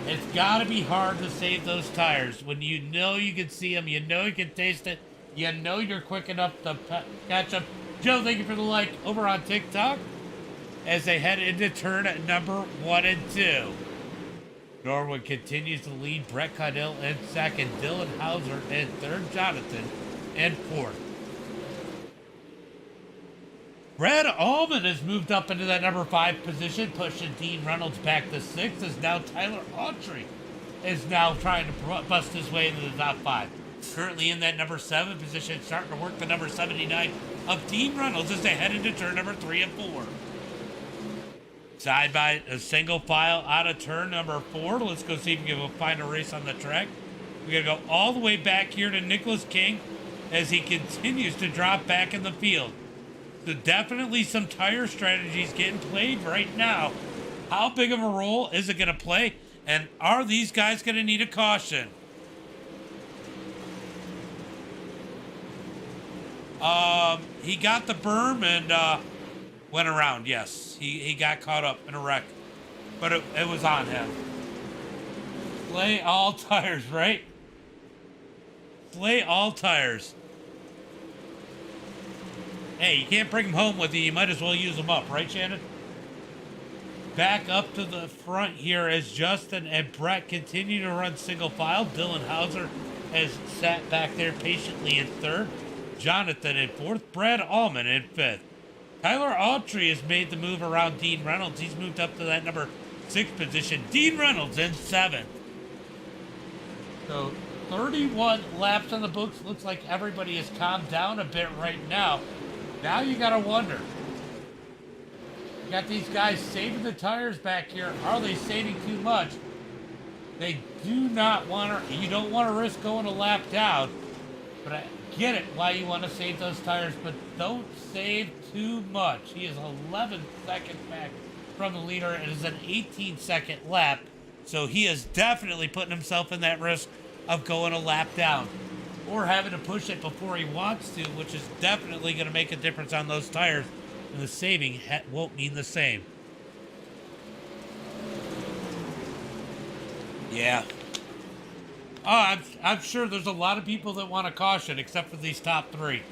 It's gotta be hard to save those tires when you know you can see them, you know you can taste it, you know you're quick enough to catch them. Joe, thank you for the like over on TikTok as they head into turn number 1 and 2. Norwood continues to lead. Brett Caudill in second. Dylan Hauser in third. Jonathan in fourth. Brad Allman has moved up into that number 5 position, pushing Dean Reynolds back to 6th, as now Tyler Autry is now trying to bust his way into the top 5. Currently in that number 7 position, starting to work the number 79 of Dean Reynolds as they head into turn number 3 and 4. Side by a single file out of turn number 4. Let's go see if we can find a race on the track. We gotta go all the way back here to Nicholas King as he continues to drop back in the field. So definitely some tire strategies getting played right now. How big of a role is it gonna play? And are these guys gonna need a caution? He got the berm and went around, yes. He got caught up in a wreck. But it was on him. Play all tires, right? Play all tires. Hey, you can't bring them home with you. You might as well use them up, right, Shannon? Back up to the front here as Justin and Brett continue to run single file. Dylan Hauser has sat back there patiently in third. Jonathan in fourth. Brad Allman in fifth. Tyler Autry has made the move around Dean Reynolds. He's moved up to that number 6 position. Dean Reynolds in 7th. So 31 laps on the books. Looks like everybody has calmed down a bit right now. Now you got to wonder, Got these guys saving the tires back here. Are they saving too much? They do not want to, you don't want to risk going a lap down, but I get it why you want to save those tires, but don't save too much. He is 11 seconds back from the leader. It is an 18-second lap, so he is definitely putting himself in that risk of going a lap down or having to push it before he wants to, which is definitely going to make a difference on those tires, and the saving won't mean the same. Yeah. Oh, I'm sure there's a lot of people that want a caution, except for these top three.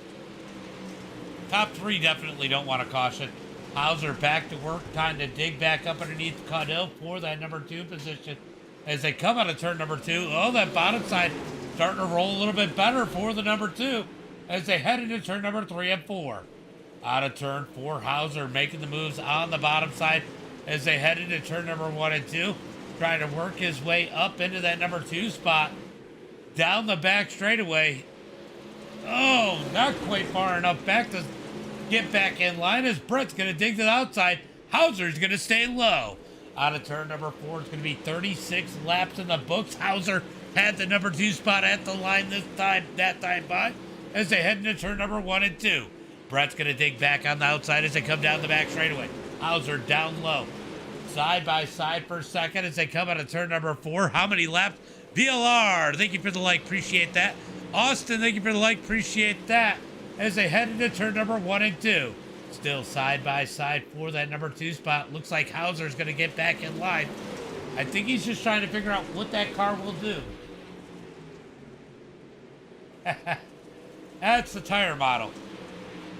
Top three definitely don't want a caution. Hauser back to work, trying to dig back up underneath Caudell for that number 2 position. As they come out of turn number 2, oh, that bottom side starting to roll a little bit better for the number 2 as they head into turn number 3 and 4. Out of turn 4, Hauser making the moves on the bottom side as they head into turn number 1 and 2. Trying to work his way up into that number 2 spot. Down the back straightaway. Oh, not quite far enough back to get back in line as Brett's going to dig to the outside. Hauser's going to stay low. Out of turn number 4, it's going to be 36 laps in the books. Hauser had the number 2 spot at the line this time, that time by, as they head into turn number 1 and 2. Brett's going to dig back on the outside as they come down the back straightaway. Hauser down low. Side by side for a second as they come out of turn number 4. How many laps? VLR, thank you for the like, appreciate that. Austin, thank you for the like, appreciate that. As they head into turn number 1 and 2. Still side by side for that number 2 spot. Looks like Hauser's going to get back in line. I think he's just trying to figure out what that car will do. That's the tire model.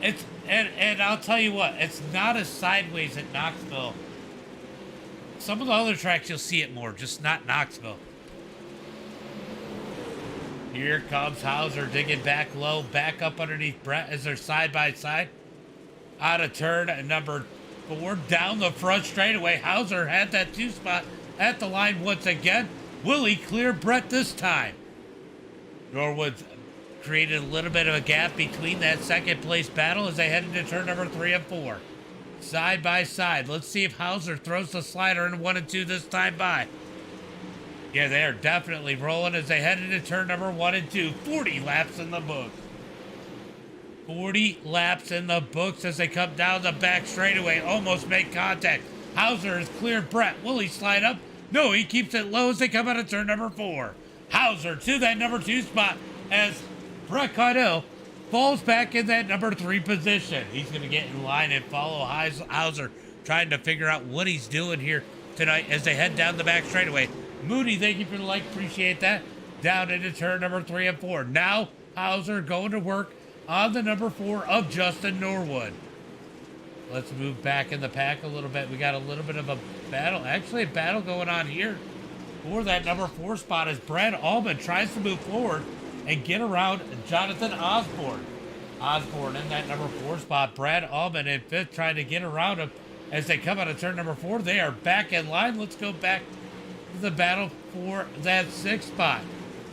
It's and I'll tell you what, it's not as sideways at Knoxville. Some of the other tracks you'll see it more, just not Knoxville. Here comes Hauser digging back low, back up underneath Brett as they're side by side. Out of turn number 4, down the front straightaway. Hauser had that 2 spot at the line once again. Will he clear Brett this time? Norwood's created a little bit of a gap between that second place battle as they head into turn number 3 and 4. Side by side. Let's see if Hauser throws the slider in 1 and 2 this time by. Yeah, they are definitely rolling as they head into turn number 1 and 2. 40 laps in the books. 40 laps in the books as they come down the back straightaway. Almost make contact. Hauser has cleared Brett. Will he slide up? No, he keeps it low as they come out of turn number 4. Hauser to that number 2 spot as Brett Caudell falls back in that number 3 position. He's going to get in line and follow Hauser, trying to figure out what he's doing here tonight as they head down the back straightaway. Moody, thank you for the like, appreciate that. Down into turn number 3 and 4. Now Hauser going to work on the number 4 of Justin Norwood. Let's move back in the pack a little bit. We got a little bit of a battle, actually a battle going on here for that number 4 spot as Brad Allman tries to move forward and get around Jonathan Osborne. Osborne in that number 4 spot. Brad Allman in 5th trying to get around him as they come out of turn number 4. They are back in line. Let's go back to the battle for that 6th spot.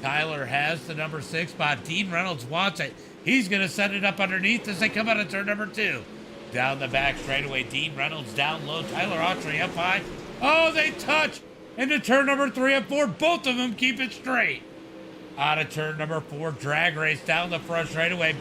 Tyler has the number 6 spot. Dean Reynolds wants it. He's going to set it up underneath as they come out of turn number 2. Down the back straightaway. Dean Reynolds down low. Tyler Autry up high. Oh, they touch into turn number 3 and 4. Both of them keep it straight. Out of turn number 4, drag race down the front straightaway.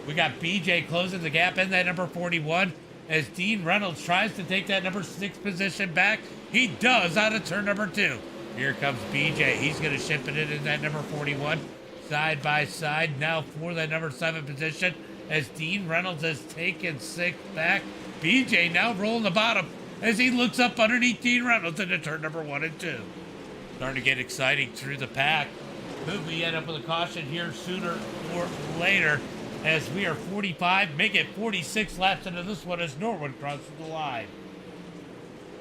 We got BJ closing the gap in that number 41 as Dean Reynolds tries to take that number 6 position back. He does out of turn number 2. Here comes BJ. He's going to ship it in that number 41. Side by side now for that number 7 position as Dean Reynolds has taken 6th back. BJ now rolling the bottom as he looks up underneath Dean Reynolds into turn number 1 and 2. Starting to get exciting through the pack. Could we end up with a caution here sooner or later as we are 45, make it 46 laps into this one as Norwood crosses the line.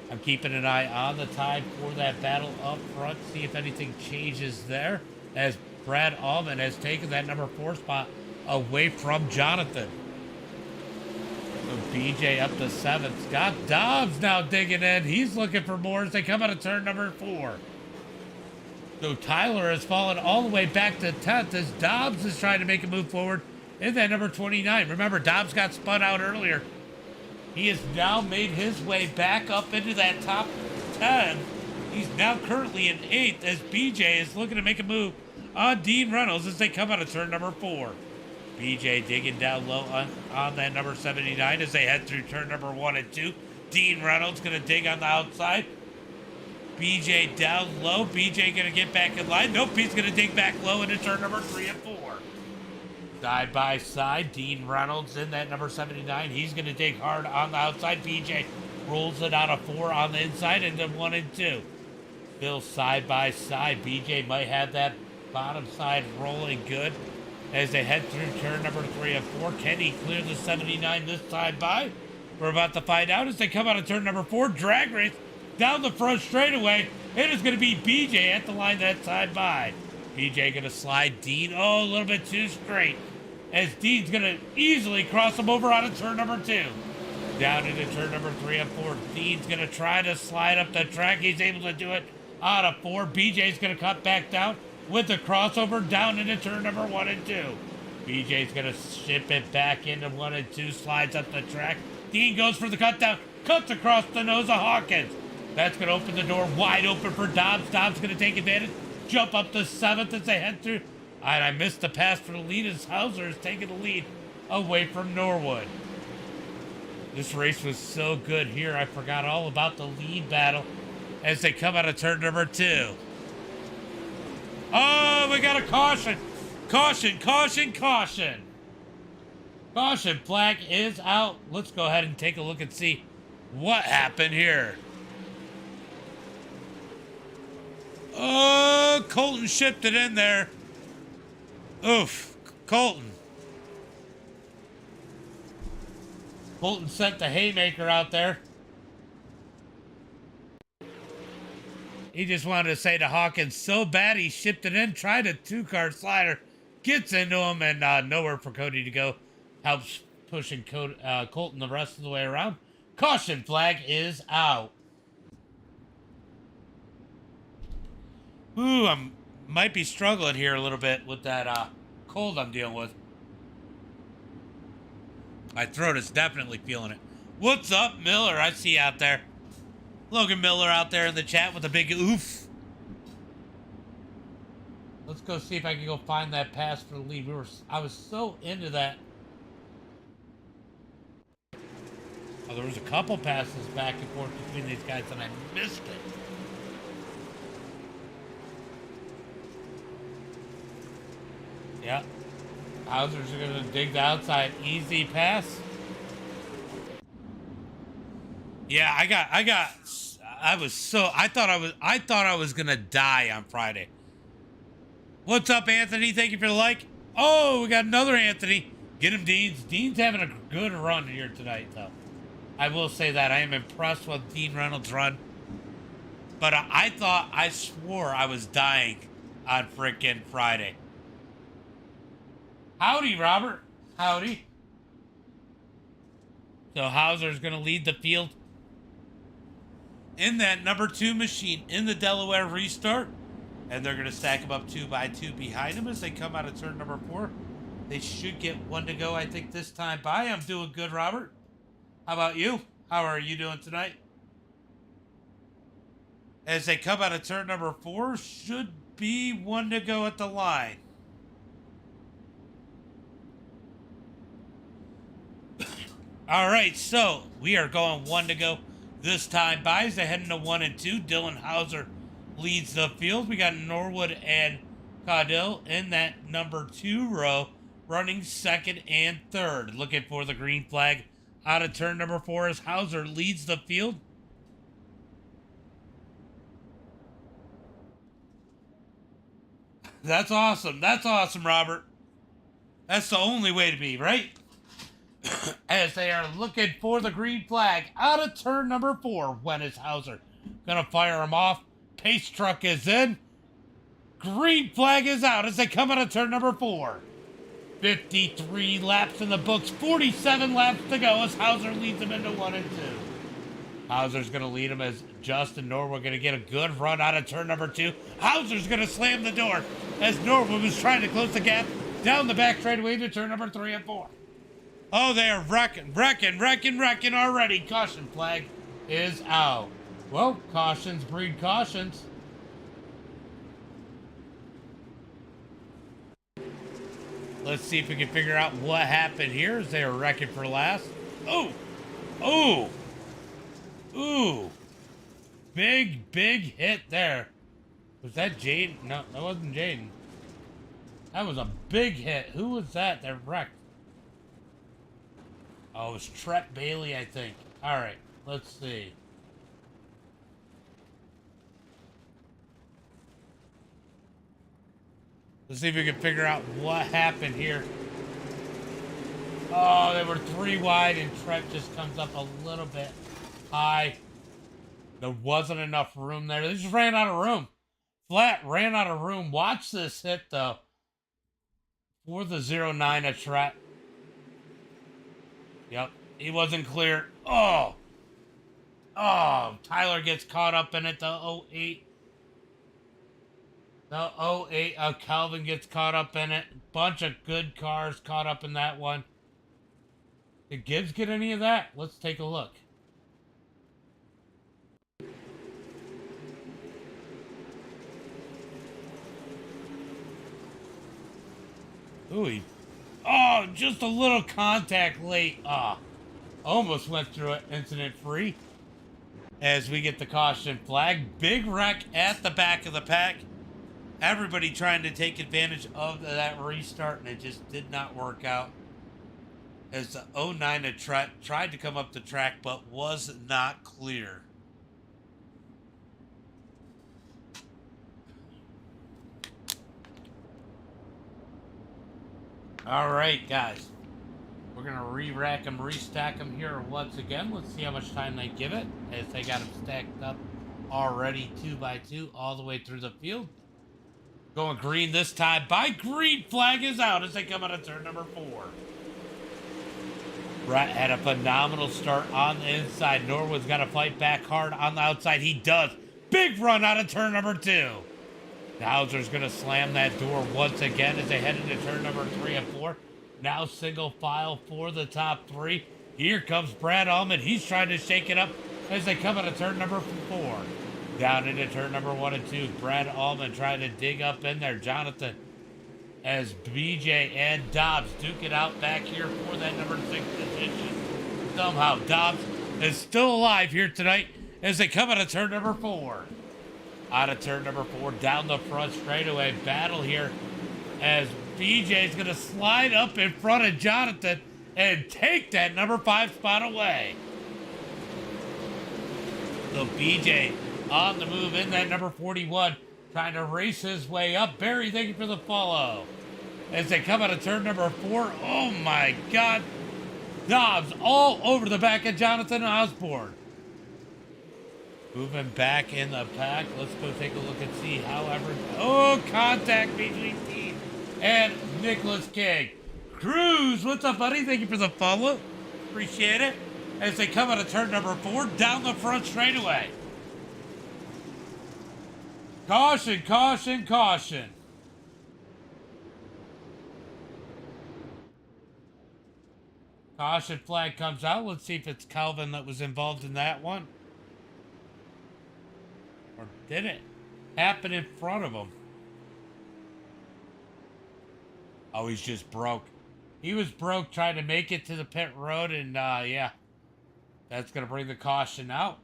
I'm keeping an eye on the time for that battle up front, see if anything changes there as Brad Allman has taken that number 4 spot away from Jonathan. So BJ up to 7th. Scott Dobbs now digging in. He's looking for more as they come out of turn number 4. So Tyler has fallen all the way back to 10th as Dobbs is trying to make a move forward in that number 29. Remember, Dobbs got spun out earlier He has now made his way back up into that top 10. He's now currently in 8th as BJ is looking to make a move on Dean Reynolds as they come out of turn number 4. BJ digging down low on that number 79 as they head through turn number 1 and 2. Dean Reynolds going to dig on the outside. BJ down low. BJ going to get back in line. Nope, he's going to dig back low into turn number 3 and 4. Side by side, Dean Reynolds in that number 79. He's going to dig hard on the outside. BJ rolls it out of 4 on the inside into 1 and 2. Still side by side. BJ might have that bottom side rolling good as they head through turn number 3 and 4. Can he clear the 79 this side by? We're about to find out as they come out of turn number 4. Drag race down the front straightaway. It is going to be BJ at the line that side by. BJ going to slide Dean, a little bit too straight, as Dean's going to easily cross him over out of turn number 2. Down into turn number 3 and 4. Dean's going to try to slide up the track. He's able to do it out of 4. BJ's going to cut back down with the crossover down into turn number 1 and 2. BJ's going to ship it back into 1 and 2, slides up the track. Dean goes for the cut down, cuts across the nose of Hawkins. That's going to open the door wide open for Dobbs. Dobbs going to take advantage, jump up to 7th as they head through. And I missed the pass for the lead as Hauser is taking the lead away from Norwood. This race was so good here, I forgot all about the lead battle as they come out of turn number 2. Oh, we got a caution. Caution, caution, caution. Caution flag is out. Let's go ahead and take a look and see what happened here. Oh, Colton shipped it in there. Oof, Colton. Colton sent the haymaker out there. He just wanted to say to Hawkins so bad he shipped it in, tried a 2-car slider, gets into him, and nowhere for Cody to go. Helps pushing Colton the rest of the way around. Caution flag is out. Ooh, I might be struggling here a little bit with that cold I'm dealing with. My throat is definitely feeling it. What's up, Miller? I see you out there. Logan Miller out there in the chat with a big oof. Let's go see if I can go find that pass for the lead. I was so into that. Oh, there was a couple passes back and forth between these guys and I missed it. Yeah. Hauser's gonna dig the outside. Easy pass. Yeah, I thought I was gonna die on Friday. What's up, Anthony? Thank you for the like. Oh, we got another Anthony. Get him, Dean's. Dean's having a good run here tonight, though. I will say that. I am impressed with Dean Reynolds' run. But I swore I was dying on frickin' Friday. Howdy, Robert. Howdy. So Hauser's going to lead the field in that number 2 machine in the Delaware restart. And they're going to stack them up 2 by 2 behind him as they come out of turn number 4. They should get 1 to go, I think, this time by. I'm doing good, Robert. How about you? How are you doing tonight? As they come out of turn number 4, should be 1 to go at the line. All right, so we are going 1 to go this time by as they head into 1 and 2. Dylan Hauser leads the field. We got Norwood and Caudill in that number 2 row, running 2nd and 3rd. Looking for the green flag out of turn number 4 as Hauser leads the field. That's awesome. That's awesome, Robert. That's the only way to be, right? As they are looking for the green flag out of turn number 4. When is Hauser gonna fire him off? Pace truck is in. Green flag is out as they come out of turn number 4. 53 laps in the books, 47 laps to go as Hauser leads them into 1 and 2. Hauser's going to lead him as Justin Norwood going to get a good run out of turn number 2. Hauser's going to slam the door as Norwood was trying to close the gap down the back straightaway to turn number 3 and 4. Oh, they are wrecking already. Caution flag is out. Well, cautions breed cautions. Let's see if we can figure out what happened here as they were wrecking for last. Oh, oh, ooh. Big hit there. Was that Jade? No, that wasn't Jaden. That was a big hit. Who was that that wrecked? Oh, it was Tret Bailey, I think. All right, let's see. Let's see if we can figure out what happened here. Oh, they were 3 wide and Tret just comes up a little bit high. There wasn't enough room there. They just ran out of room. Flat ran out of room. Watch this hit, though. For the 09 at Tret. Yep, he wasn't clear. Oh, Tyler gets caught up in it. The 08. The 08, Calvin gets caught up in it. Bunch of good cars caught up in that one. Did Gibbs get any of that? Let's take a look. Ooh, oh, just a little contact late. Almost went through it incident free. As we get the caution flag. Big wreck at the back of the pack. Everybody trying to take advantage of that restart, and it just did not work out. As the 09 at Tret tried to come up the track, but was not clear. All right, guys. We're going to re-rack them, restack them here once again. Let's see how much time they give it, as they got them stacked up already 2 by 2 all the way through the field. Going green this time by green flag is out as they come out of turn number 4. Brett had a phenomenal start on the inside. Norwood's got to fight back hard on the outside. He does. Big run out of turn number 2. Hauser's going to slam that door once again as they head into turn number 3 and 4. Now single file for the top 3. Here comes Brad Allman. He's trying to shake it up as they come out of turn number 4. Down into turn number 1 and 2. Brad Allman trying to dig up in there. Jonathan as BJ and Dobbs duke it out back here for that number 6 position. Somehow Dobbs is still alive here tonight as they come out of turn number 4. Out of turn number 4, down the front straightaway. Battle here as BJ's going to slide up in front of Jonathan and take that number 5 spot away. So BJ on the move in that number 41, trying to race his way up. Barry, thank you for the follow. As they come out of turn number 4, oh my God. Dobbs all over the back of Jonathan Osborne. Moving back in the pack. Let's go take a look and see however. Oh, contact between Steve and Nicholas King. Cruz, what's up, buddy? Thank you for the follow. Appreciate it. As they come out of turn number 4, down the front straightaway. Caution, caution, caution. Caution flag comes out. Let's see if it's Calvin that was involved in that one. Or did it happen in front of him? Oh, he's just broke. He was broke trying to make it to the pit road, and yeah. That's going to bring the caution out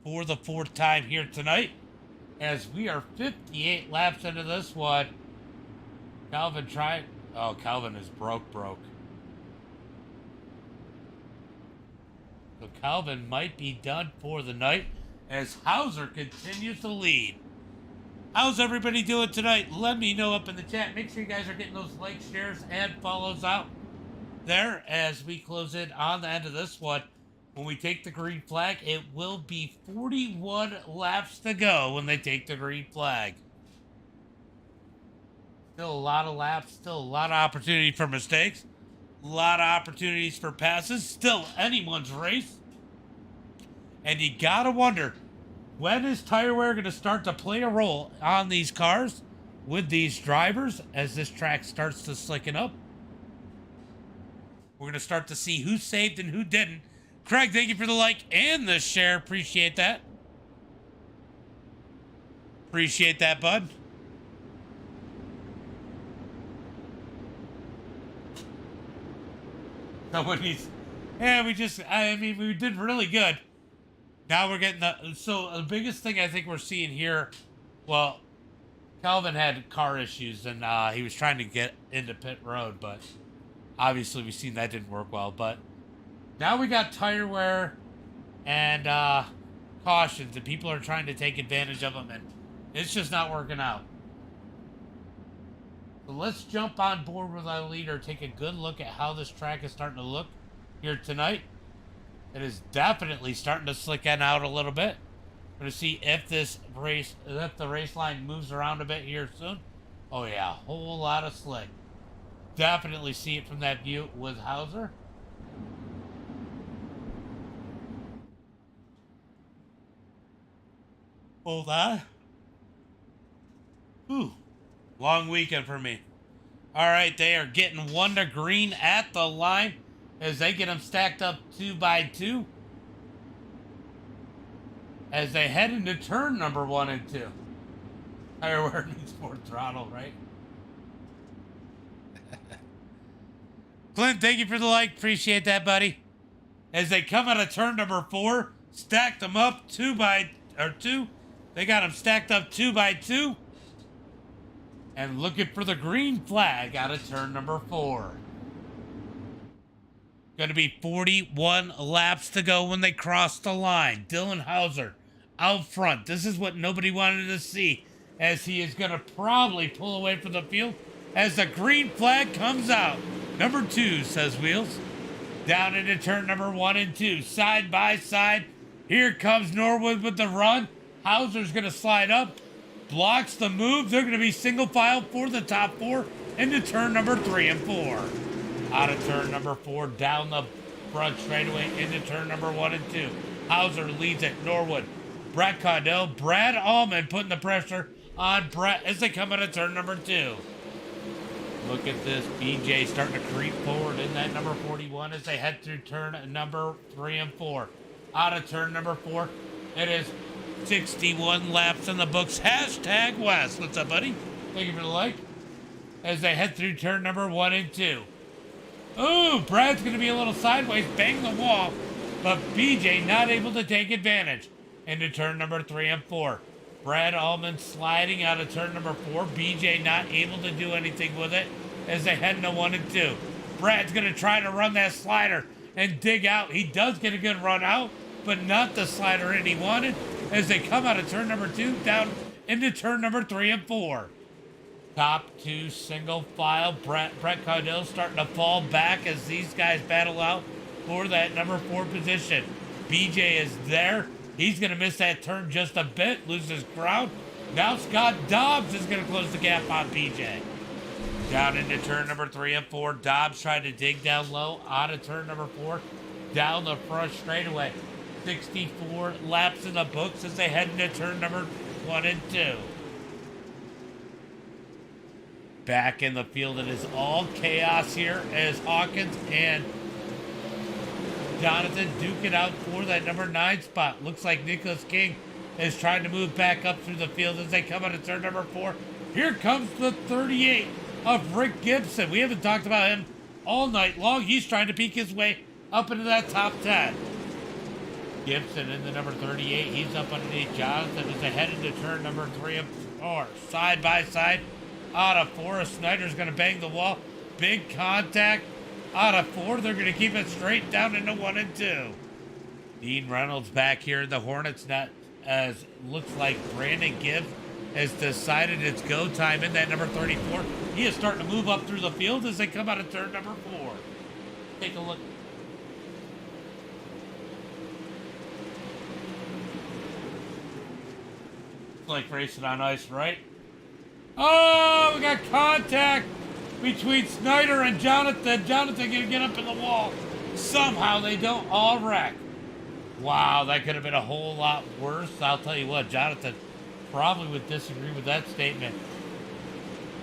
for the 4th time here tonight. As we are 58 laps into this one. Calvin tried. Oh, Calvin is broke. So Calvin might be done for the night as Hauser continues to lead. How's everybody doing tonight? Let me know up in the chat. Make sure you guys are getting those likes, shares, and follows out there as we close in on the end of this one. When we take the green flag, it will be 41 laps to go when they take the green flag. Still a lot of laps, still a lot of opportunity for mistakes, a lot of opportunities for passes, still anyone's race. And you gotta wonder, when is tire wear going to start to play a role on these cars with these drivers as this track starts to slicken up? We're going to start to see who saved and who didn't. Craig, thank you for the like and the share. Appreciate that. Appreciate that, bud. Nobody's... Yeah, I mean, we did really good. Now we're getting so the biggest thing I think we're seeing here, well, Calvin had car issues and he was trying to get into pit road, but obviously we've seen that didn't work well. But now we got tire wear and cautions, and people are trying to take advantage of them, and it's just not working out. So let's jump on board with our leader, take a good look at how this track is starting to look here tonight. It is definitely starting to slick in out a little bit. We're going to see if the race line moves around a bit here soon. Oh yeah, a whole lot of slick. Definitely see it from that view with Hauser. Hold on. Whew. Long weekend for me. All right, they are getting one to green at the line as they get them stacked up 2 by 2 as they head into turn number 1 and 2. Tire wear needs more throttle, right? Clint, thank you for the like. Appreciate that, buddy. As they come out of turn number 4, stacked them up 2 by 2. They got them stacked up 2 by 2. And looking for the green flag out of turn number 4. Going to be 41 laps to go when they cross the line. Dylan Hauser out front. This is what nobody wanted to see, as he is going to probably pull away from the field as the green flag comes out. Number 2, says Wheels. Down into turn number 1 and 2. Side by side. Here comes Norwood with the run. Hauser's going to slide up. Blocks the move. They're going to be single file for the top 4 into turn number 3 and 4. Out of turn number 4, down the front straightaway into turn number 1 and 2. Hauser leads it. Norwood, Brett Caudell, Brad Allman putting the pressure on Brett as they come out of turn number 2. Look at this. BJ starting to creep forward in that number 41 as they head through turn number 3 and 4. Out of turn number 4, it is 61 laps in the books. Hashtag West. What's up, buddy? Thank you for the like. As they head through turn number 1 and 2. Ooh, Brad's going to be a little sideways, bang the wall, but BJ not able to take advantage into turn number 3 and 4. Brad Allman sliding out of turn number 4. BJ not able to do anything with it as they head into 1 and 2. Brad's going to try to run that slider and dig out. He does get a good run out, but not the slider in he wanted as they come out of turn number 2 down into turn number 3 and 4. Top 2 single file. Brett Caudell starting to fall back as these guys battle out for that number 4 position. BJ is there. He's going to miss that turn just a bit, loses ground. Now Scott Dobbs is going to close the gap on BJ. Down into turn number 3 and 4. Dobbs trying to dig down low out of turn number 4. Down the front straightaway. 64 laps in the books as they head into turn number 1 and 2. Back in the field, it is all chaos here as Hawkins and Jonathan duke it out for that number 9 spot. Looks like Nicholas King is trying to move back up through the field as they come out of turn number 4. Here comes the 38 of Rick Gibson. We haven't talked about him all night long. He's trying to peek his way up into that top 10. Gibson in the number 38. He's up underneath Jonathan as they head into turn number 3 and 4. Side by side. Out of 4, Snyder's going to bang the wall. Big contact. Out of 4, they're going to keep it straight down into 1 and 2. Dean Reynolds back here in the Hornets net as looks like Brandon Gibbs has decided it's go time in that number 34. He is starting to move up through the field as they come out of turn number 4. Take a look. It's like racing on ice, right? Oh, we got contact between Snyder and Jonathan. Jonathan going to get up in the wall. Somehow they don't all wreck. Wow, that could have been a whole lot worse. I'll tell you what, Jonathan probably would disagree with that statement.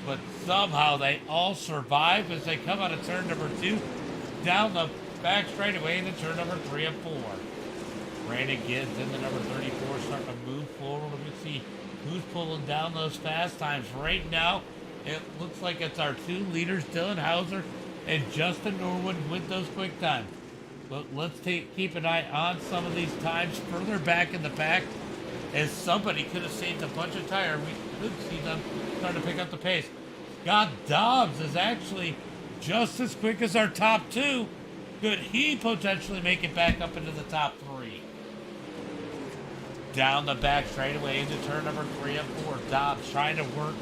But somehow they all survive as they come out of turn number 2. down the back straightaway into turn number 3 and 4. Brandon Gibbs in the number 34 starting to move forward. Let me see who's pulling down those fast times. Right now, it looks like it's our 2 leaders, Dylan Hauser and Justin Norwood, with those quick times. But let's keep an eye on some of these times further back in the pack, as somebody could have saved a bunch of tire. We could see them starting to pick up the pace. Scott Dobbs is actually just as quick as our top 2. Could he potentially make it back up into the top 3? Down the back straightaway into turn number 3 and 4. Dobbs trying to work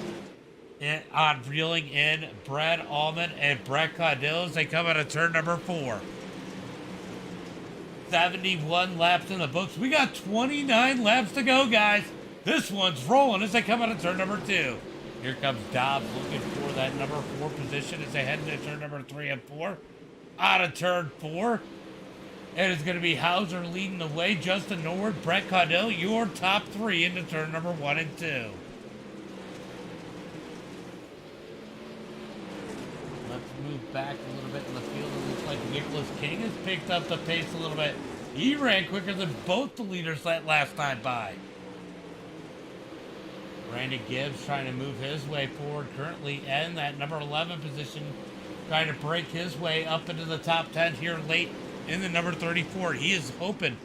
on reeling in Brad Allman and Brett Caudill as they come out of turn number 4. 71 laps in the books. We got 29 laps to go, guys. This one's rolling as they come out of turn number 2. Here comes Dobbs looking for that number 4 position as they head into turn number 3 and 4. Out of turn 4. And it's going to be Hauser leading the way. Justin Norwood, Brett Caudill, your top 3 into turn number 1 and 2. Let's move back a little bit in the field. It looks like Nicholas King has picked up the pace a little bit. He ran quicker than both the leaders that last time by. Brandon Gibbs trying to move his way forward currently in that number 11 position, trying to break his way up into the top 10 here late in the number 34. He is hoping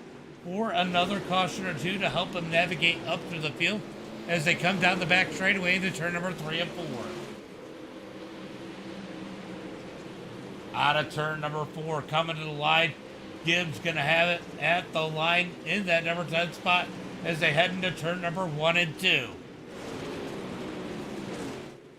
for another caution or 2 to help him navigate up through the field as they come down the back straightaway into turn number 3 and 4. Out of turn number 4, coming to the line. Gibbs going to have it at the line in that number 10 spot as they head into turn number 1 and 2.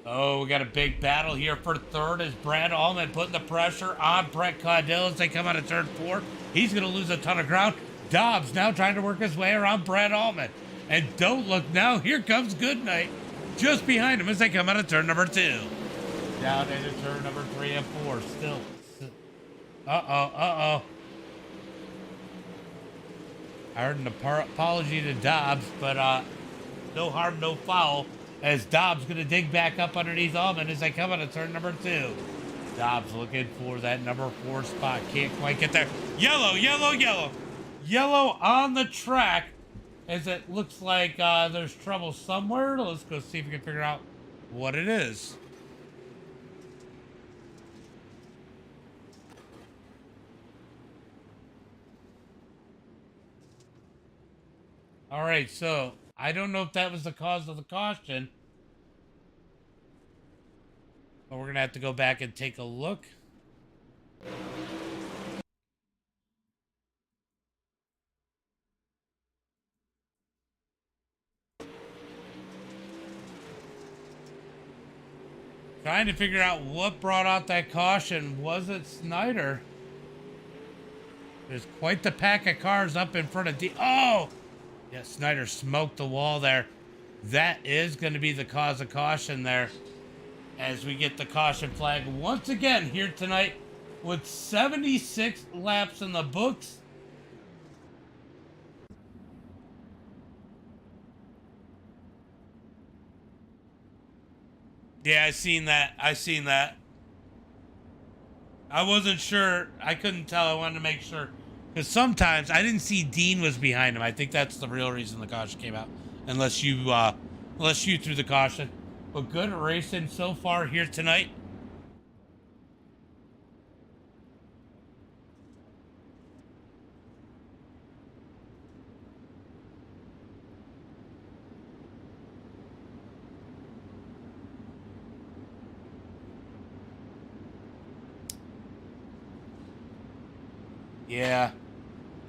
Oh, we got a big battle here for third as Brad Allman putting the pressure on Brett Caudill as they come out of turn 4. He's going to lose a ton of ground. Dobbs now trying to work his way around Brad Allman. And don't look now, here comes Goodnight just behind him as they come out of turn number 2. Down into turn number 3 and 4. Still. I heard an apology to Dobbs, but no harm, no foul, as Dobbs going to dig back up underneath Allman as they come out of turn number 2. Dobbs looking for that number 4 spot. Can't quite get there. Yellow, yellow, yellow. Yellow on the track as it looks like there's trouble somewhere. Let's go see if we can figure out what it is. All right, so I don't know if that was the cause of the caution, but we're going to have to go back and take a look. Trying to figure out what brought out that caution. Was it Snyder? There's quite the pack of cars up in front of Oh! Yeah, Snyder smoked the wall there. That is going to be the cause of caution there as we get the caution flag once again here tonight with 76 laps in the books. Yeah, I seen that. I wasn't sure. I couldn't tell. I wanted to make sure. Because sometimes I didn't see Dean was behind him. I think that's the real reason the caution came out. Unless you threw the caution. But good racing so far here tonight. Yeah.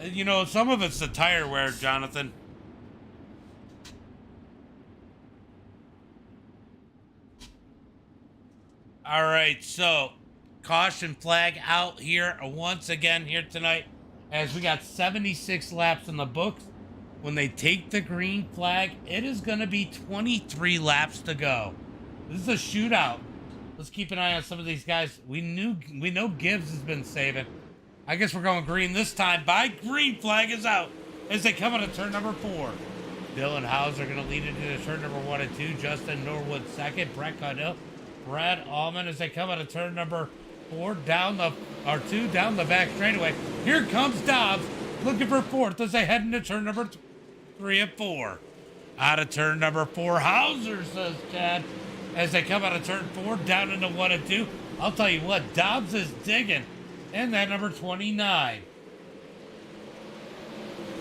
You know, some of it's the tire wear, Jonathan. All right, so caution flag out here once again here tonight as we got 76 laps in the books. When they take the green flag, it is going to be 23 laps to go. This is a shootout. Let's keep an eye on some of these guys. We know Gibbs has been saving. I guess we're going green this time. Green flag is out as they come into turn number 4. Dylan Hauser going to lead into turn number 1 and 2. Justin Norwood second. Brett Caudill, Brad Allman as they come out of turn number down the back straightaway. Here comes Dobbs looking for fourth as they head into turn number 3 and 4. Out of turn number 4, Hauser, says Chad, as they come out of turn 4 down into 1 and 2. I'll tell you what, Dobbs is digging in that number 29.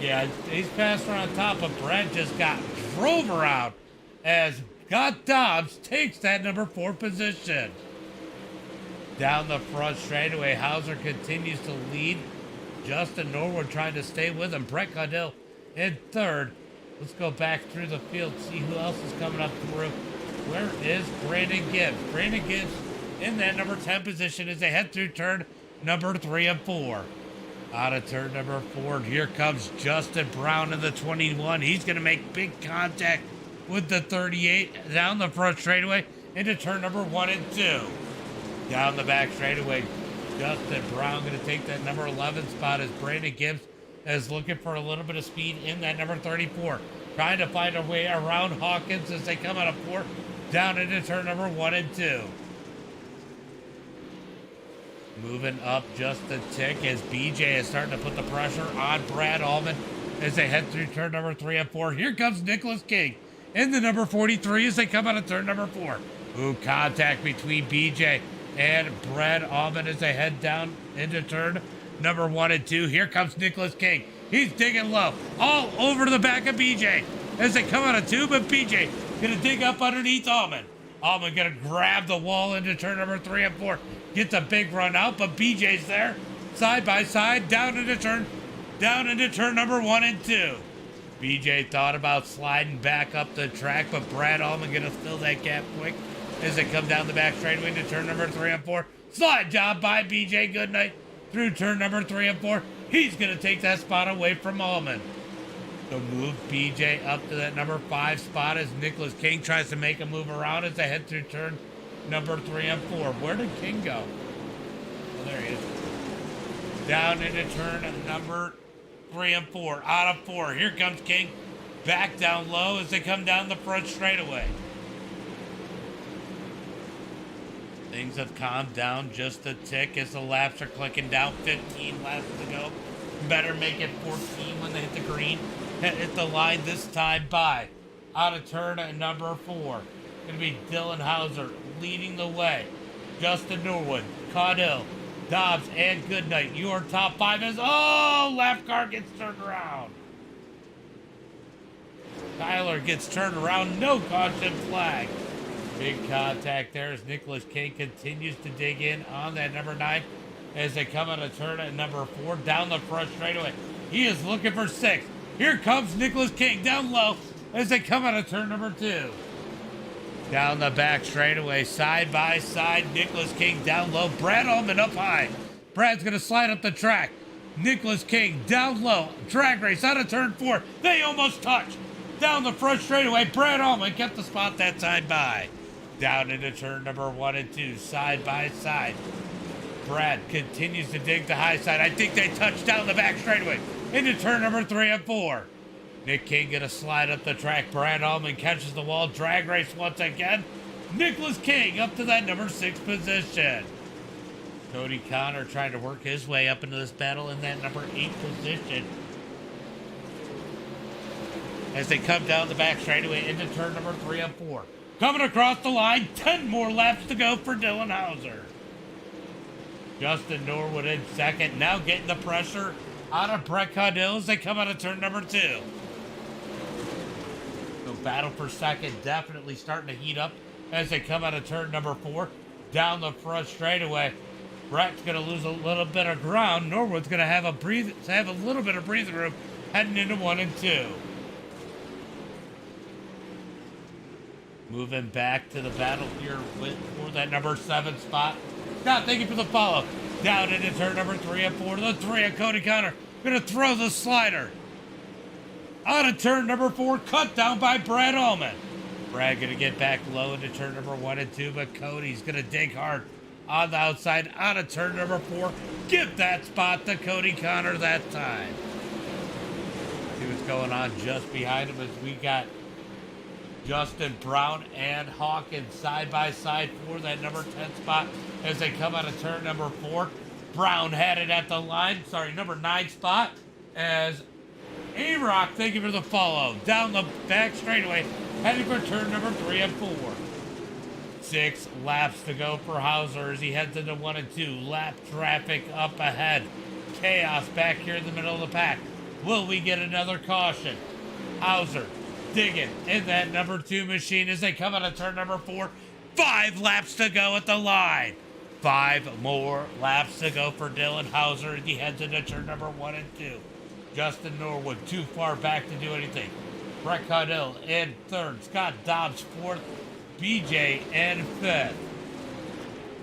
Yeah, he's passed around top, but Brad just got drove around as Scott Dobbs takes that number 4 position. Down the front straightaway, Hauser continues to lead. Justin Norwood trying to stay with him. Brett Caudill in third. Let's go back through the field, see who else is coming up through. Where is Brandon Gibbs? Brandon Gibbs in that number 10 position as they head through turn number 3 and 4. Out of turn number 4, here comes Justin Brown in the 21. He's going to make big contact with the 38 down the front straightaway into turn number 1 and 2. Down the back straightaway, Justin Brown going to take that number 11 spot as Brandon Gibbs is looking for a little bit of speed in that number 34. Trying to find a way around Hawkins as they come out of 4 down into turn number 1 and 2. Moving up just a tick as BJ is starting to put the pressure on Brad Allman as they head through turn number 3 and 4. Here comes Nicholas King in the number 43 as they come out of turn number 4. Ooh, contact between BJ and Brad Allman as they head down into turn number 1 and 2. Here comes Nicholas King. He's digging low all over the back of BJ as they come out of 2, but BJ gonna dig up underneath Allman. Allman gonna grab the wall into turn number 3 and 4. Gets a big run out, but BJ's there side by side down into turn number 1 and 2. BJ thought about sliding back up the track, but Brad Allman gonna fill that gap quick as they come down the back straightaway into turn number 3 and 4. Slide job by BJ Goodnight through turn number 3 and 4. He's gonna take that spot away from Allman. So move BJ up to that number 5 spot as Nicholas King tries to make a move around as they head through turn number 3 and 4. Where did King go? Oh, there he is. Down into turn number 3 and 4. Out of 4. Here comes King. Back down low as they come down the front straightaway. Things have calmed down just a tick as the laps are clicking down. 15 laps to go. Better make it 14 when they hit the green. Hit the line this time by. Out of turn number 4. Going to be Dylan Hauser leading the way. Justin Norwood, Caudill, Dobbs, and Goodnight. Your top 5 is... Oh! Left car gets turned around. Tyler gets turned around. No caution flag. Big contact there as Nicholas King continues to dig in on that number 9 as they come out of turn at number 4 down the front straightaway. He is looking for 6. Here comes Nicholas King down low as they come out of turn number 2. Down the back straightaway, side by side, Nicholas King down low, Brad Allman up high. Brad's going to slide up the track. Nicholas King down low, drag race out of turn 4. They almost touch. Down the front straightaway, Brad Allman kept the spot that time by. Down into turn number 1 and 2, side by side. Brad continues to dig the high side. I think they touch down the back straightaway into turn number 3 and 4. Nick King gonna slide up the track. Brad Allman catches the wall. Drag race once again. Nicholas King up to that number 6 position. Cody Connor trying to work his way up into this battle in that number 8 position. As they come down the back straightaway into turn number 3 and 4. Coming across the line. 10 more laps to go for Dylan Hauser. Justin Norwood in second. Now getting the pressure out of Brett Caudill as they come out of turn number 2. So battle for second definitely starting to heat up as they come out of turn number 4. Down the front straightaway. Brett's going to lose a little bit of ground. Norwood's going to have a little bit of breathing room heading into 1 and 2. Moving back to the battle here for that number 7 spot. Scott, thank you for the follow. Down into turn number 3 and 4. The 3 of Cody Connor. Going to throw the slider. Out of turn number 4. Cut down by Brad Allman. Brad going to get back low into turn number 1 and 2. But Cody's going to dig hard on the outside. Out of turn number 4. Give that spot to Cody Connor that time. See what's going on just behind him as we got Justin Brown and Hawkins side by side for that number 10 spot as they come out of turn number 4. Brown had it at the line, number 9 spot as A-Rock, thank you for the follow. Down the back straightaway, heading for turn number 3 and 4. 6 laps to go for Hauser as he heads into 1 and 2. Lap traffic up ahead. Chaos back here in the middle of the pack. Will we get another caution? Hauser digging in that number 2 machine as they come out of turn number 4. 5 laps to go at the line. 5 more laps to go for Dylan Hauser as he heads into turn number 1 and 2. Justin Norwood too far back to do anything. Brett Caudill in 3rd. Scott Dobbs 4th. BJ in 5th.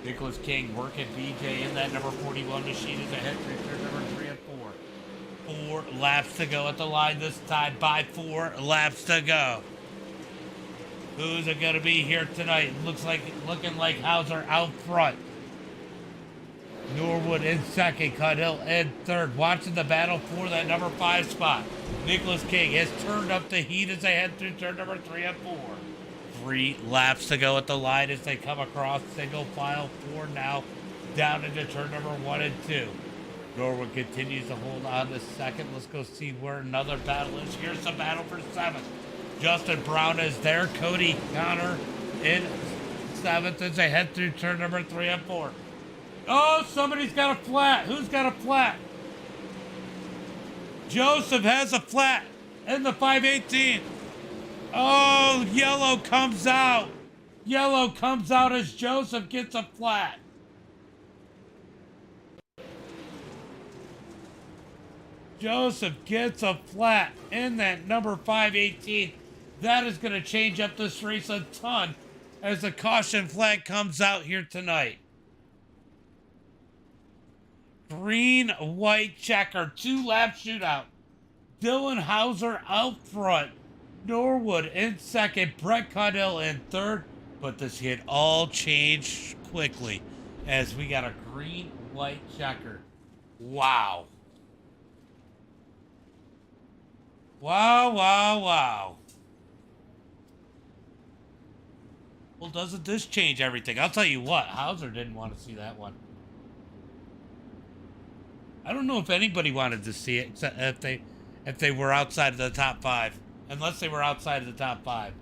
Nicholas King working BJ in that number 41 machine as they head through turn number 3 and 4. 4 laps to go at the line this time by 4 laps to go. Who's it going to be here tonight? Looking like Hauser out front. Norwood in 2nd, Caudill in 3rd. Watching the battle for that number 5 spot. Nicholas King has turned up the heat as they head through turn number 3 and 4. 3 laps to go at the line as they come across single file 4 now down into turn number 1 and 2. Norwood continues to hold on to 2nd. Let's go see where another battle is. Here's the battle for 7th. Justin Brown is there. Cody Connor in 7th as they head through turn number 3 and 4. Oh, somebody's got a flat. Who's got a flat? Joseph has a flat in the 518. Oh, yellow comes out. Yellow comes out as Joseph gets a flat. Joseph gets a flat in that number 518. That is going to change up this race a ton as the caution flag comes out here tonight. Green, white checker, 2-lap shootout. Dylan Hauser out front. Norwood in 2nd. Brett Caudill in 3rd. But this hit all changed quickly as we got a green, white checker. Wow. Wow, wow, wow. Well, doesn't this change everything? I'll tell you what, Hauser didn't want to see that one. I don't know if anybody wanted to see it except if they were outside of the top 5. Unless they were outside of the top 5.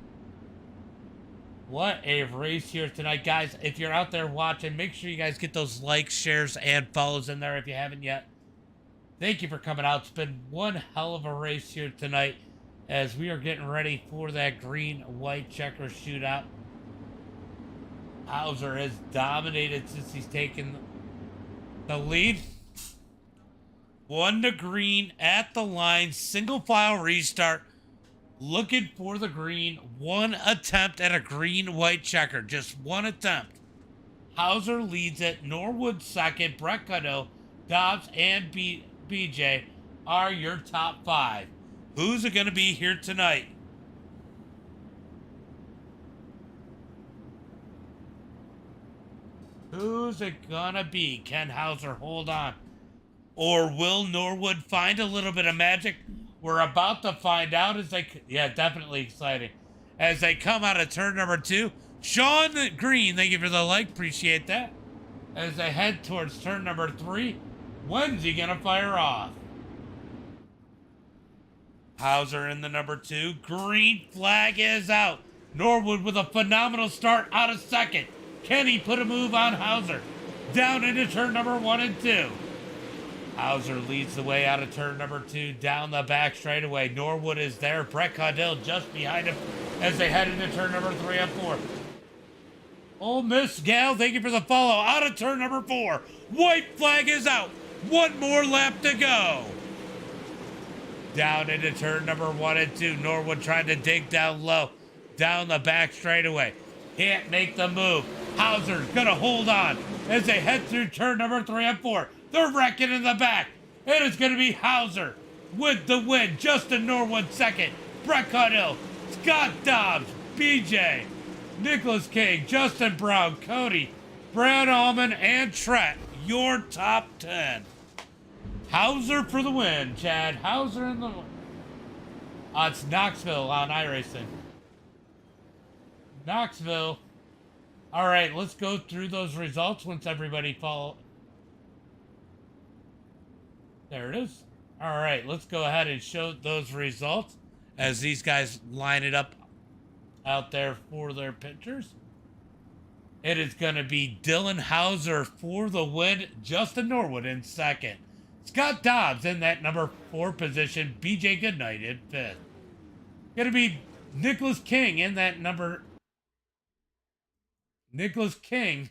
What a race here tonight, guys. If you're out there watching, make sure you guys get those likes, shares, and follows in there if you haven't yet. Thank you for coming out. It's been one hell of a race here tonight as we are getting ready for that green-white checker shootout. Hauser has dominated since he's taken the lead. 1 to green at the line. Single file restart. Looking for the green. 1 attempt at a green-white checker. Just 1 attempt. Hauser leads it. Norwood 2nd. Brett Caudill, Dobbs, and BJ are your top 5. Who's it going to be here tonight? Who's it going to be? Can Hauser hold on? Or will Norwood find a little bit of magic? We're about to find out as they... Yeah, definitely exciting. As they come out of turn number 2. Sean Green, thank you for the like. Appreciate that. As they head towards turn number 3. When's he going to fire off? Hauser in the number 2. Green flag is out. Norwood with a phenomenal start out of 2nd. Can he put a move on Hauser? Down into turn number 1 and 2. Hauser leads the way out of turn number 2, down the back straightaway. Norwood is there. Brett Caudill just behind him as they head into turn number 3 and 4. Ole Miss Gal, thank you for the follow. Out of turn number 4. White flag is out. 1 more lap to go. Down into turn number 1 and 2. Norwood trying to dig down low. Down the back straightaway. Can't make the move. Hauser's going to hold on as they head through turn number 3 and 4. They're wrecking in the back. It is going to be Hauser with the win. Justin Norwood 2nd. Brett Caudill, Scott Dobbs, BJ, Nicholas King, Justin Brown, Cody, Brad Allman, and Trent. Your top 10. Hauser for the win, Chad. Hauser in the win. It's Knoxville on iRacing. Knoxville. All right, let's go through those results once everybody follow. There it is. All right, let's go ahead and show those results as these guys line it up out there for their pictures. It is going to be Dylan Hauser for the win, Justin Norwood in second, Scott Dobbs in that number 4 position, BJ Goodnight in 5th. Going to be Nicholas King in that number. Nicholas King.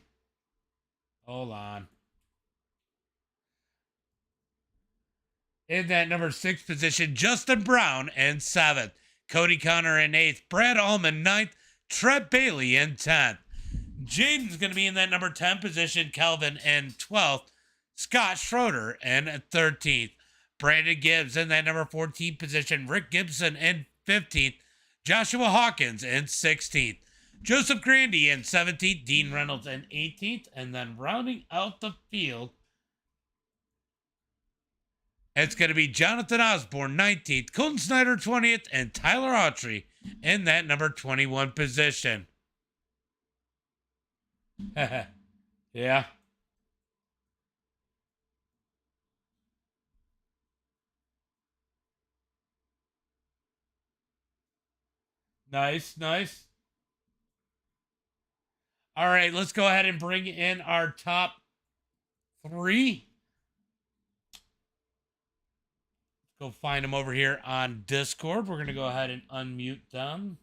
Hold on. In that number 6 position, Justin Brown in 7th. Cody Connor in 8th. Brad Allman 9th. Trent Bailey in 10th. Jaden's going to be in that number 10 position. Kelvin in 12th. Scott Schroeder in 13th. Brandon Gibbs in that number 14 position. Rick Gibson in 15th. Joshua Hawkins in 16th. Joseph Grandy in 17th. Dean Reynolds in 18th. And then rounding out the field, it's going to be Jonathan Osborne, 19th, Colton Snyder, 20th, and Tyler Autry in that number 21 position. Yeah. Nice, nice. All right, let's go ahead and bring in our top 3. Go find them over here on Discord. We're going to go ahead and unmute them.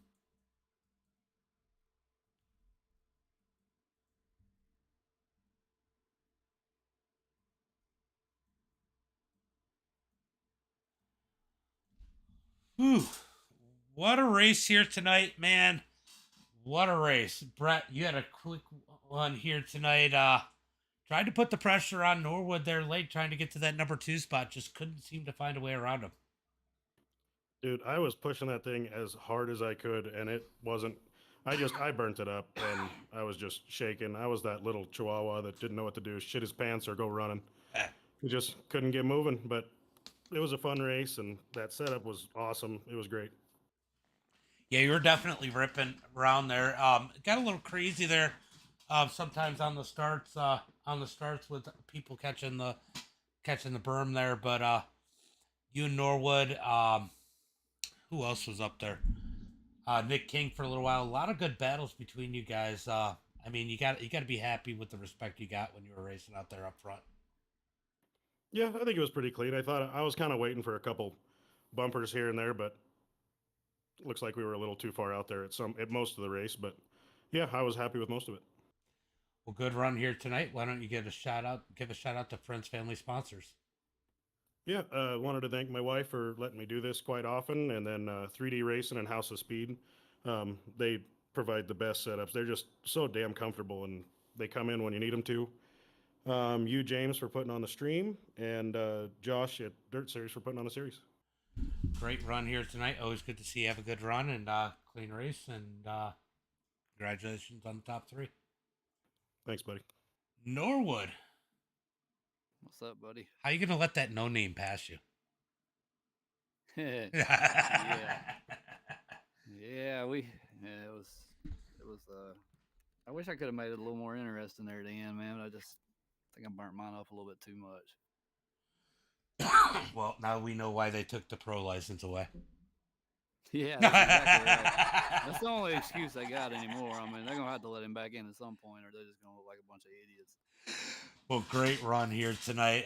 Whew. What a race here tonight, man. What a race. Brett, you had a quick one here tonight. Tried to put the pressure on Norwood there late, trying to get to that number 2 spot. Just couldn't seem to find a way around him. Dude, I was pushing that thing as hard as I could, and it wasn't. I burnt it up, and I was just shaking. I was that little chihuahua that didn't know what to do, shit his pants or go running. We just couldn't get moving, but it was a fun race, and that setup was awesome. It was great. Yeah, you were definitely ripping around there. Got a little crazy there. Sometimes on the starts with people catching the berm there, but you and Norwood. Who else was up there? Nick King for a little while. A lot of good battles between you guys. I mean, you got to be happy with the respect you got when you were racing out there up front. Yeah, I think it was pretty clean. I thought I was kind of waiting for a couple bumpers here and there, but it looks like we were a little too far out there at most of the race. But yeah, I was happy with most of it. Well, good run here tonight. Why don't you give a shout out to friends, family, sponsors? Yeah, wanted to thank my wife for letting me do this quite often, and then 3D Racing and House of Speed. They provide the best setups. They're just so damn comfortable, and they come in when you need them to. You, James, for putting on the stream, and Josh at Dirt Series for putting on the series. Great run here tonight. Always good to see you have a good run and clean race, and congratulations on the top 3. Thanks, buddy. Norwood. What's up, buddy? How you gonna let that no name pass you? Yeah, it was. I wish I could have made it a little more interesting there at the end, man. I just think I burnt mine up a little bit too much. Well, now we know why they took the pro license away. Yeah, that's exactly right. That's the only excuse they got anymore. I mean, they're gonna have to let him back in at some point, or they're just gonna look like a bunch of idiots. Well, great run here tonight.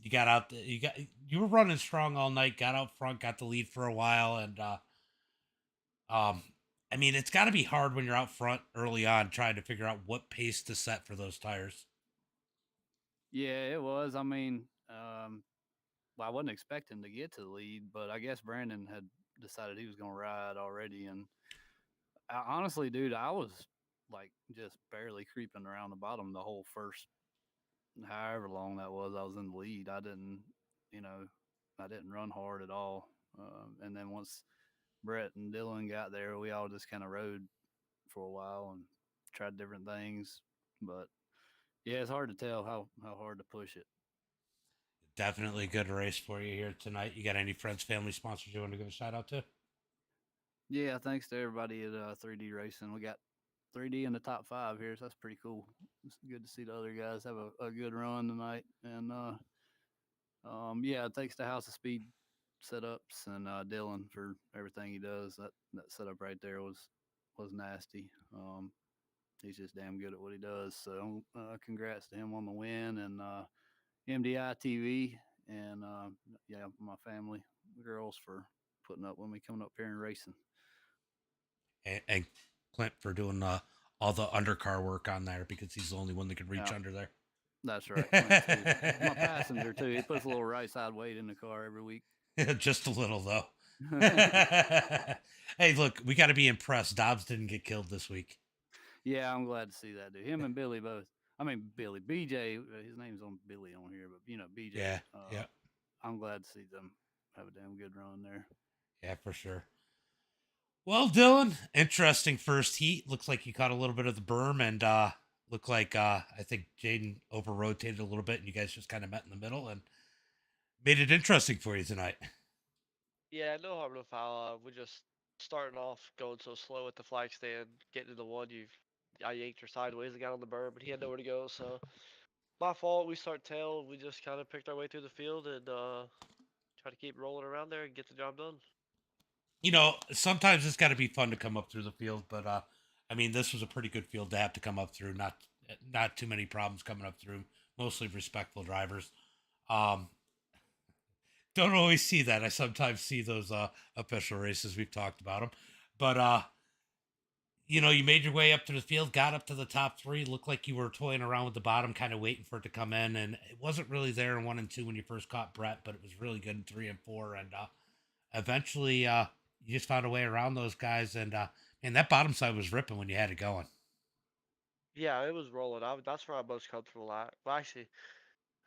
You got out. You were running strong all night. Got out front. Got the lead for a while, and I mean, it's got to be hard when you're out front early on, trying to figure out what pace to set for those tires. Yeah, it was. I mean, well, I wasn't expecting to get to the lead, but I guess Brandon had decided he was going to ride already. And honestly, dude, I was like just barely creeping around the bottom the whole first, however long that was. I was in the lead. I didn't run hard at all. And then once Brett and Dylan got there, we all just kind of rode for a while and tried different things. But yeah, it's hard to tell how hard to push it. Definitely a good race for you here tonight. You got any friends, family, sponsors you want to give a shout out to? Yeah, thanks to everybody at 3D Racing. We got 3D in the top 5 here, so that's pretty cool. It's good to see the other guys have a good run tonight. And yeah, thanks to House of Speed setups and Dylan for everything he does. That setup right there was nasty. He's just damn good at what he does. So congrats to him on the win, and MDI TV, and yeah, my family, girls, for putting up with me coming up here and racing. And Clint for doing all the undercar work on there because he's the only one that can reach Yeah. under there. That's right. Clint, too. My passenger too. He puts a little right side weight in the car every week. Just a little though. Hey, look, we got to be impressed. Dobbs didn't get killed this week. Yeah, I'm glad to see that, dude. Him and Billy both. I mean, Billy, BJ, his name's on Billy on here, but BJ. Yeah, yeah, I'm glad to see them have a damn good run there. yeah, for sure. Well, Dylan, interesting first heat. Looks like you caught a little bit of the berm, and looked like I think Jaden over rotated a little bit, and you guys just kind of met in the middle and made it interesting for you tonight. Yeah, no harm, no foul. We're just starting off going so slow at the flag stand, getting to the one. I yanked her sideways and got on the berm, but he had nowhere to go. So my fault. We start tail. We just kind of picked our way through the field and try to keep rolling around there and get the job done. You know, sometimes it's got to be fun to come up through the field, but I mean, this was a pretty good field to have to come up through. Not too many problems coming up through. Mostly respectful drivers. Don't always see that. I sometimes see those official races. We've talked about them, but you know, you made your way up to the field, got up to the top 3. Looked like you were toying around with the bottom, kind of waiting for it to come in, and it wasn't really there in 1 and 2 when you first caught Brett, but it was really good in 3 and 4, and eventually you just found a way around those guys, and man, that bottom side was ripping when you had it going. Yeah, it was rolling. That's where I'm most comfortable at. Well, actually,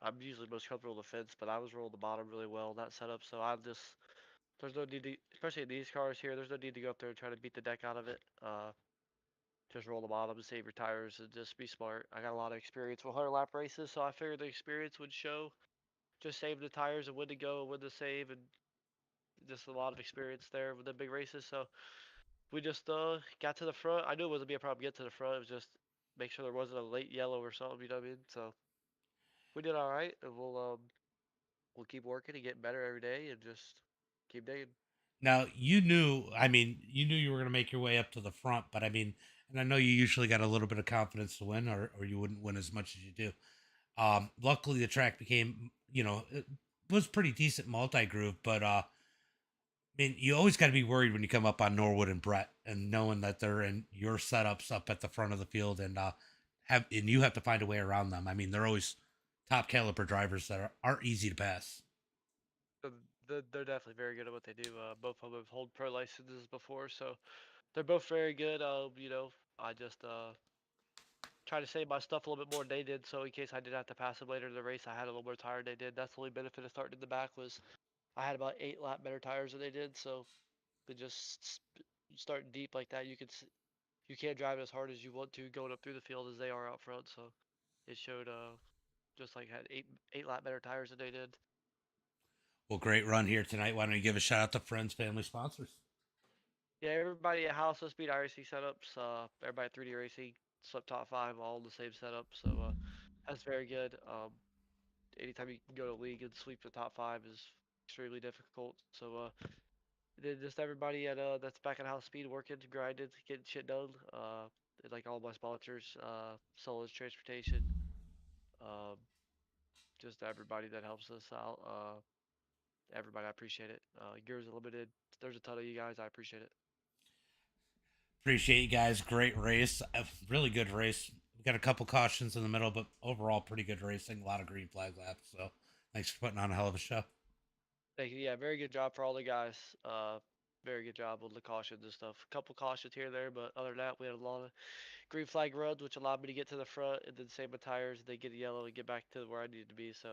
I'm usually most comfortable in the fence, but I was rolling the bottom really well in that setup. So there's no need to, especially in these cars here, there's no need to go up there and try to beat the deck out of it. Just roll the bottom and save your tires and just be smart. I got a lot of experience with 100 lap races, so I figured the experience would show. Just save the tires and when to go and when to save, and just a lot of experience there with the big races. So we just got to the front. I knew it wasn't be a problem to get to the front. It was just make sure there wasn't a late yellow or something. You know what I mean? So we did all right, and we'll keep working and getting better every day, and just keep digging. Now I mean, you knew you were going to make your way up to the front, but I mean, and I know you usually got a little bit of confidence to win, or you wouldn't win as much as you do. Luckily, the track became, you know, it was pretty decent multi groove, but I mean, you always got to be worried when you come up on Norwood and Brett, and knowing that they're in your setups up at the front of the field, and you have to find a way around them. I mean, they're always top caliber drivers that aren't easy to pass. They're definitely very good at what they do. Both of them have hold pro licenses before, so they're both very good. You know, I just try to save my stuff a little bit more than they did, so in case I did have to pass them later in the race, I had a little more tire than they did. That's the only benefit of starting in the back was I had about 8 lap better tires than they did, so but just starting deep like that, you can't drive it as hard as you want to going up through the field as they are out front. So it showed just like had eight lap better tires than they did. Well, great run here tonight. Why don't you give a shout out to friends, family, sponsors? Yeah, everybody at House of Speed iRacing setups, everybody at 3D Racing, Slip Top 5, all in the same setup. So that's very good. Anytime you can go to league and sweep the top 5 is extremely difficult. So then just everybody at that's back at House Speed working, grinding, getting shit done. Like all my sponsors, Solus Transportation, um, just everybody that helps us out. Everybody, I appreciate it. Gears Unlimited, there's a ton of you guys. I appreciate it. Appreciate you guys. Great race. Really good race. We got a couple cautions in the middle, but overall pretty good racing. A lot of green flag laps. So thanks for putting on a hell of a show. Thank you. Yeah, very good job for all the guys. Very good job with the cautions and stuff. A couple cautions here and there, but other than that, we had a lot of green flag runs, which allowed me to get to the front, and then same with tires. They get a yellow and get back to where I needed to be. So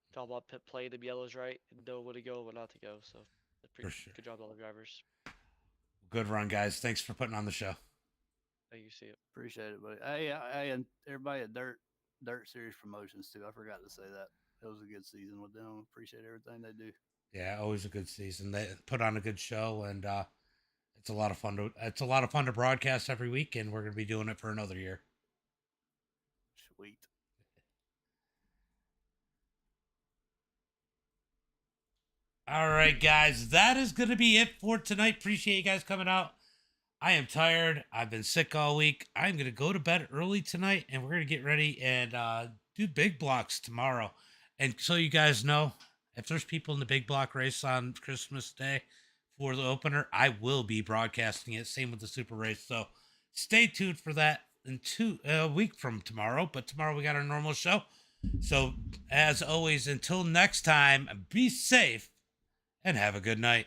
it's all about playing the yellows right and know when to go and when not to go. So For sure. good job to all the drivers. Good run, guys. Thanks for putting on the show. Thank you. See you. Appreciate it, buddy. Hey, and everybody at Dirt Series Promotions too. I forgot to say that. It was a good season with them. Appreciate everything they do. Yeah, always a good season. They put on a good show, and It's a lot of fun to broadcast every week, and we're going to be doing it for another year. Sweet. All right, guys, that is going to be it for tonight. Appreciate you guys coming out. I am tired. I've been sick all week. I'm going to go to bed early tonight, and we're going to get ready and do big blocks tomorrow. And so you guys know, if there's people in the big block race on Christmas Day for the opener, I will be broadcasting it. Same with the super race. So stay tuned for that in a week from tomorrow. But tomorrow we got our normal show. So as always, until next time, be safe and have a good night.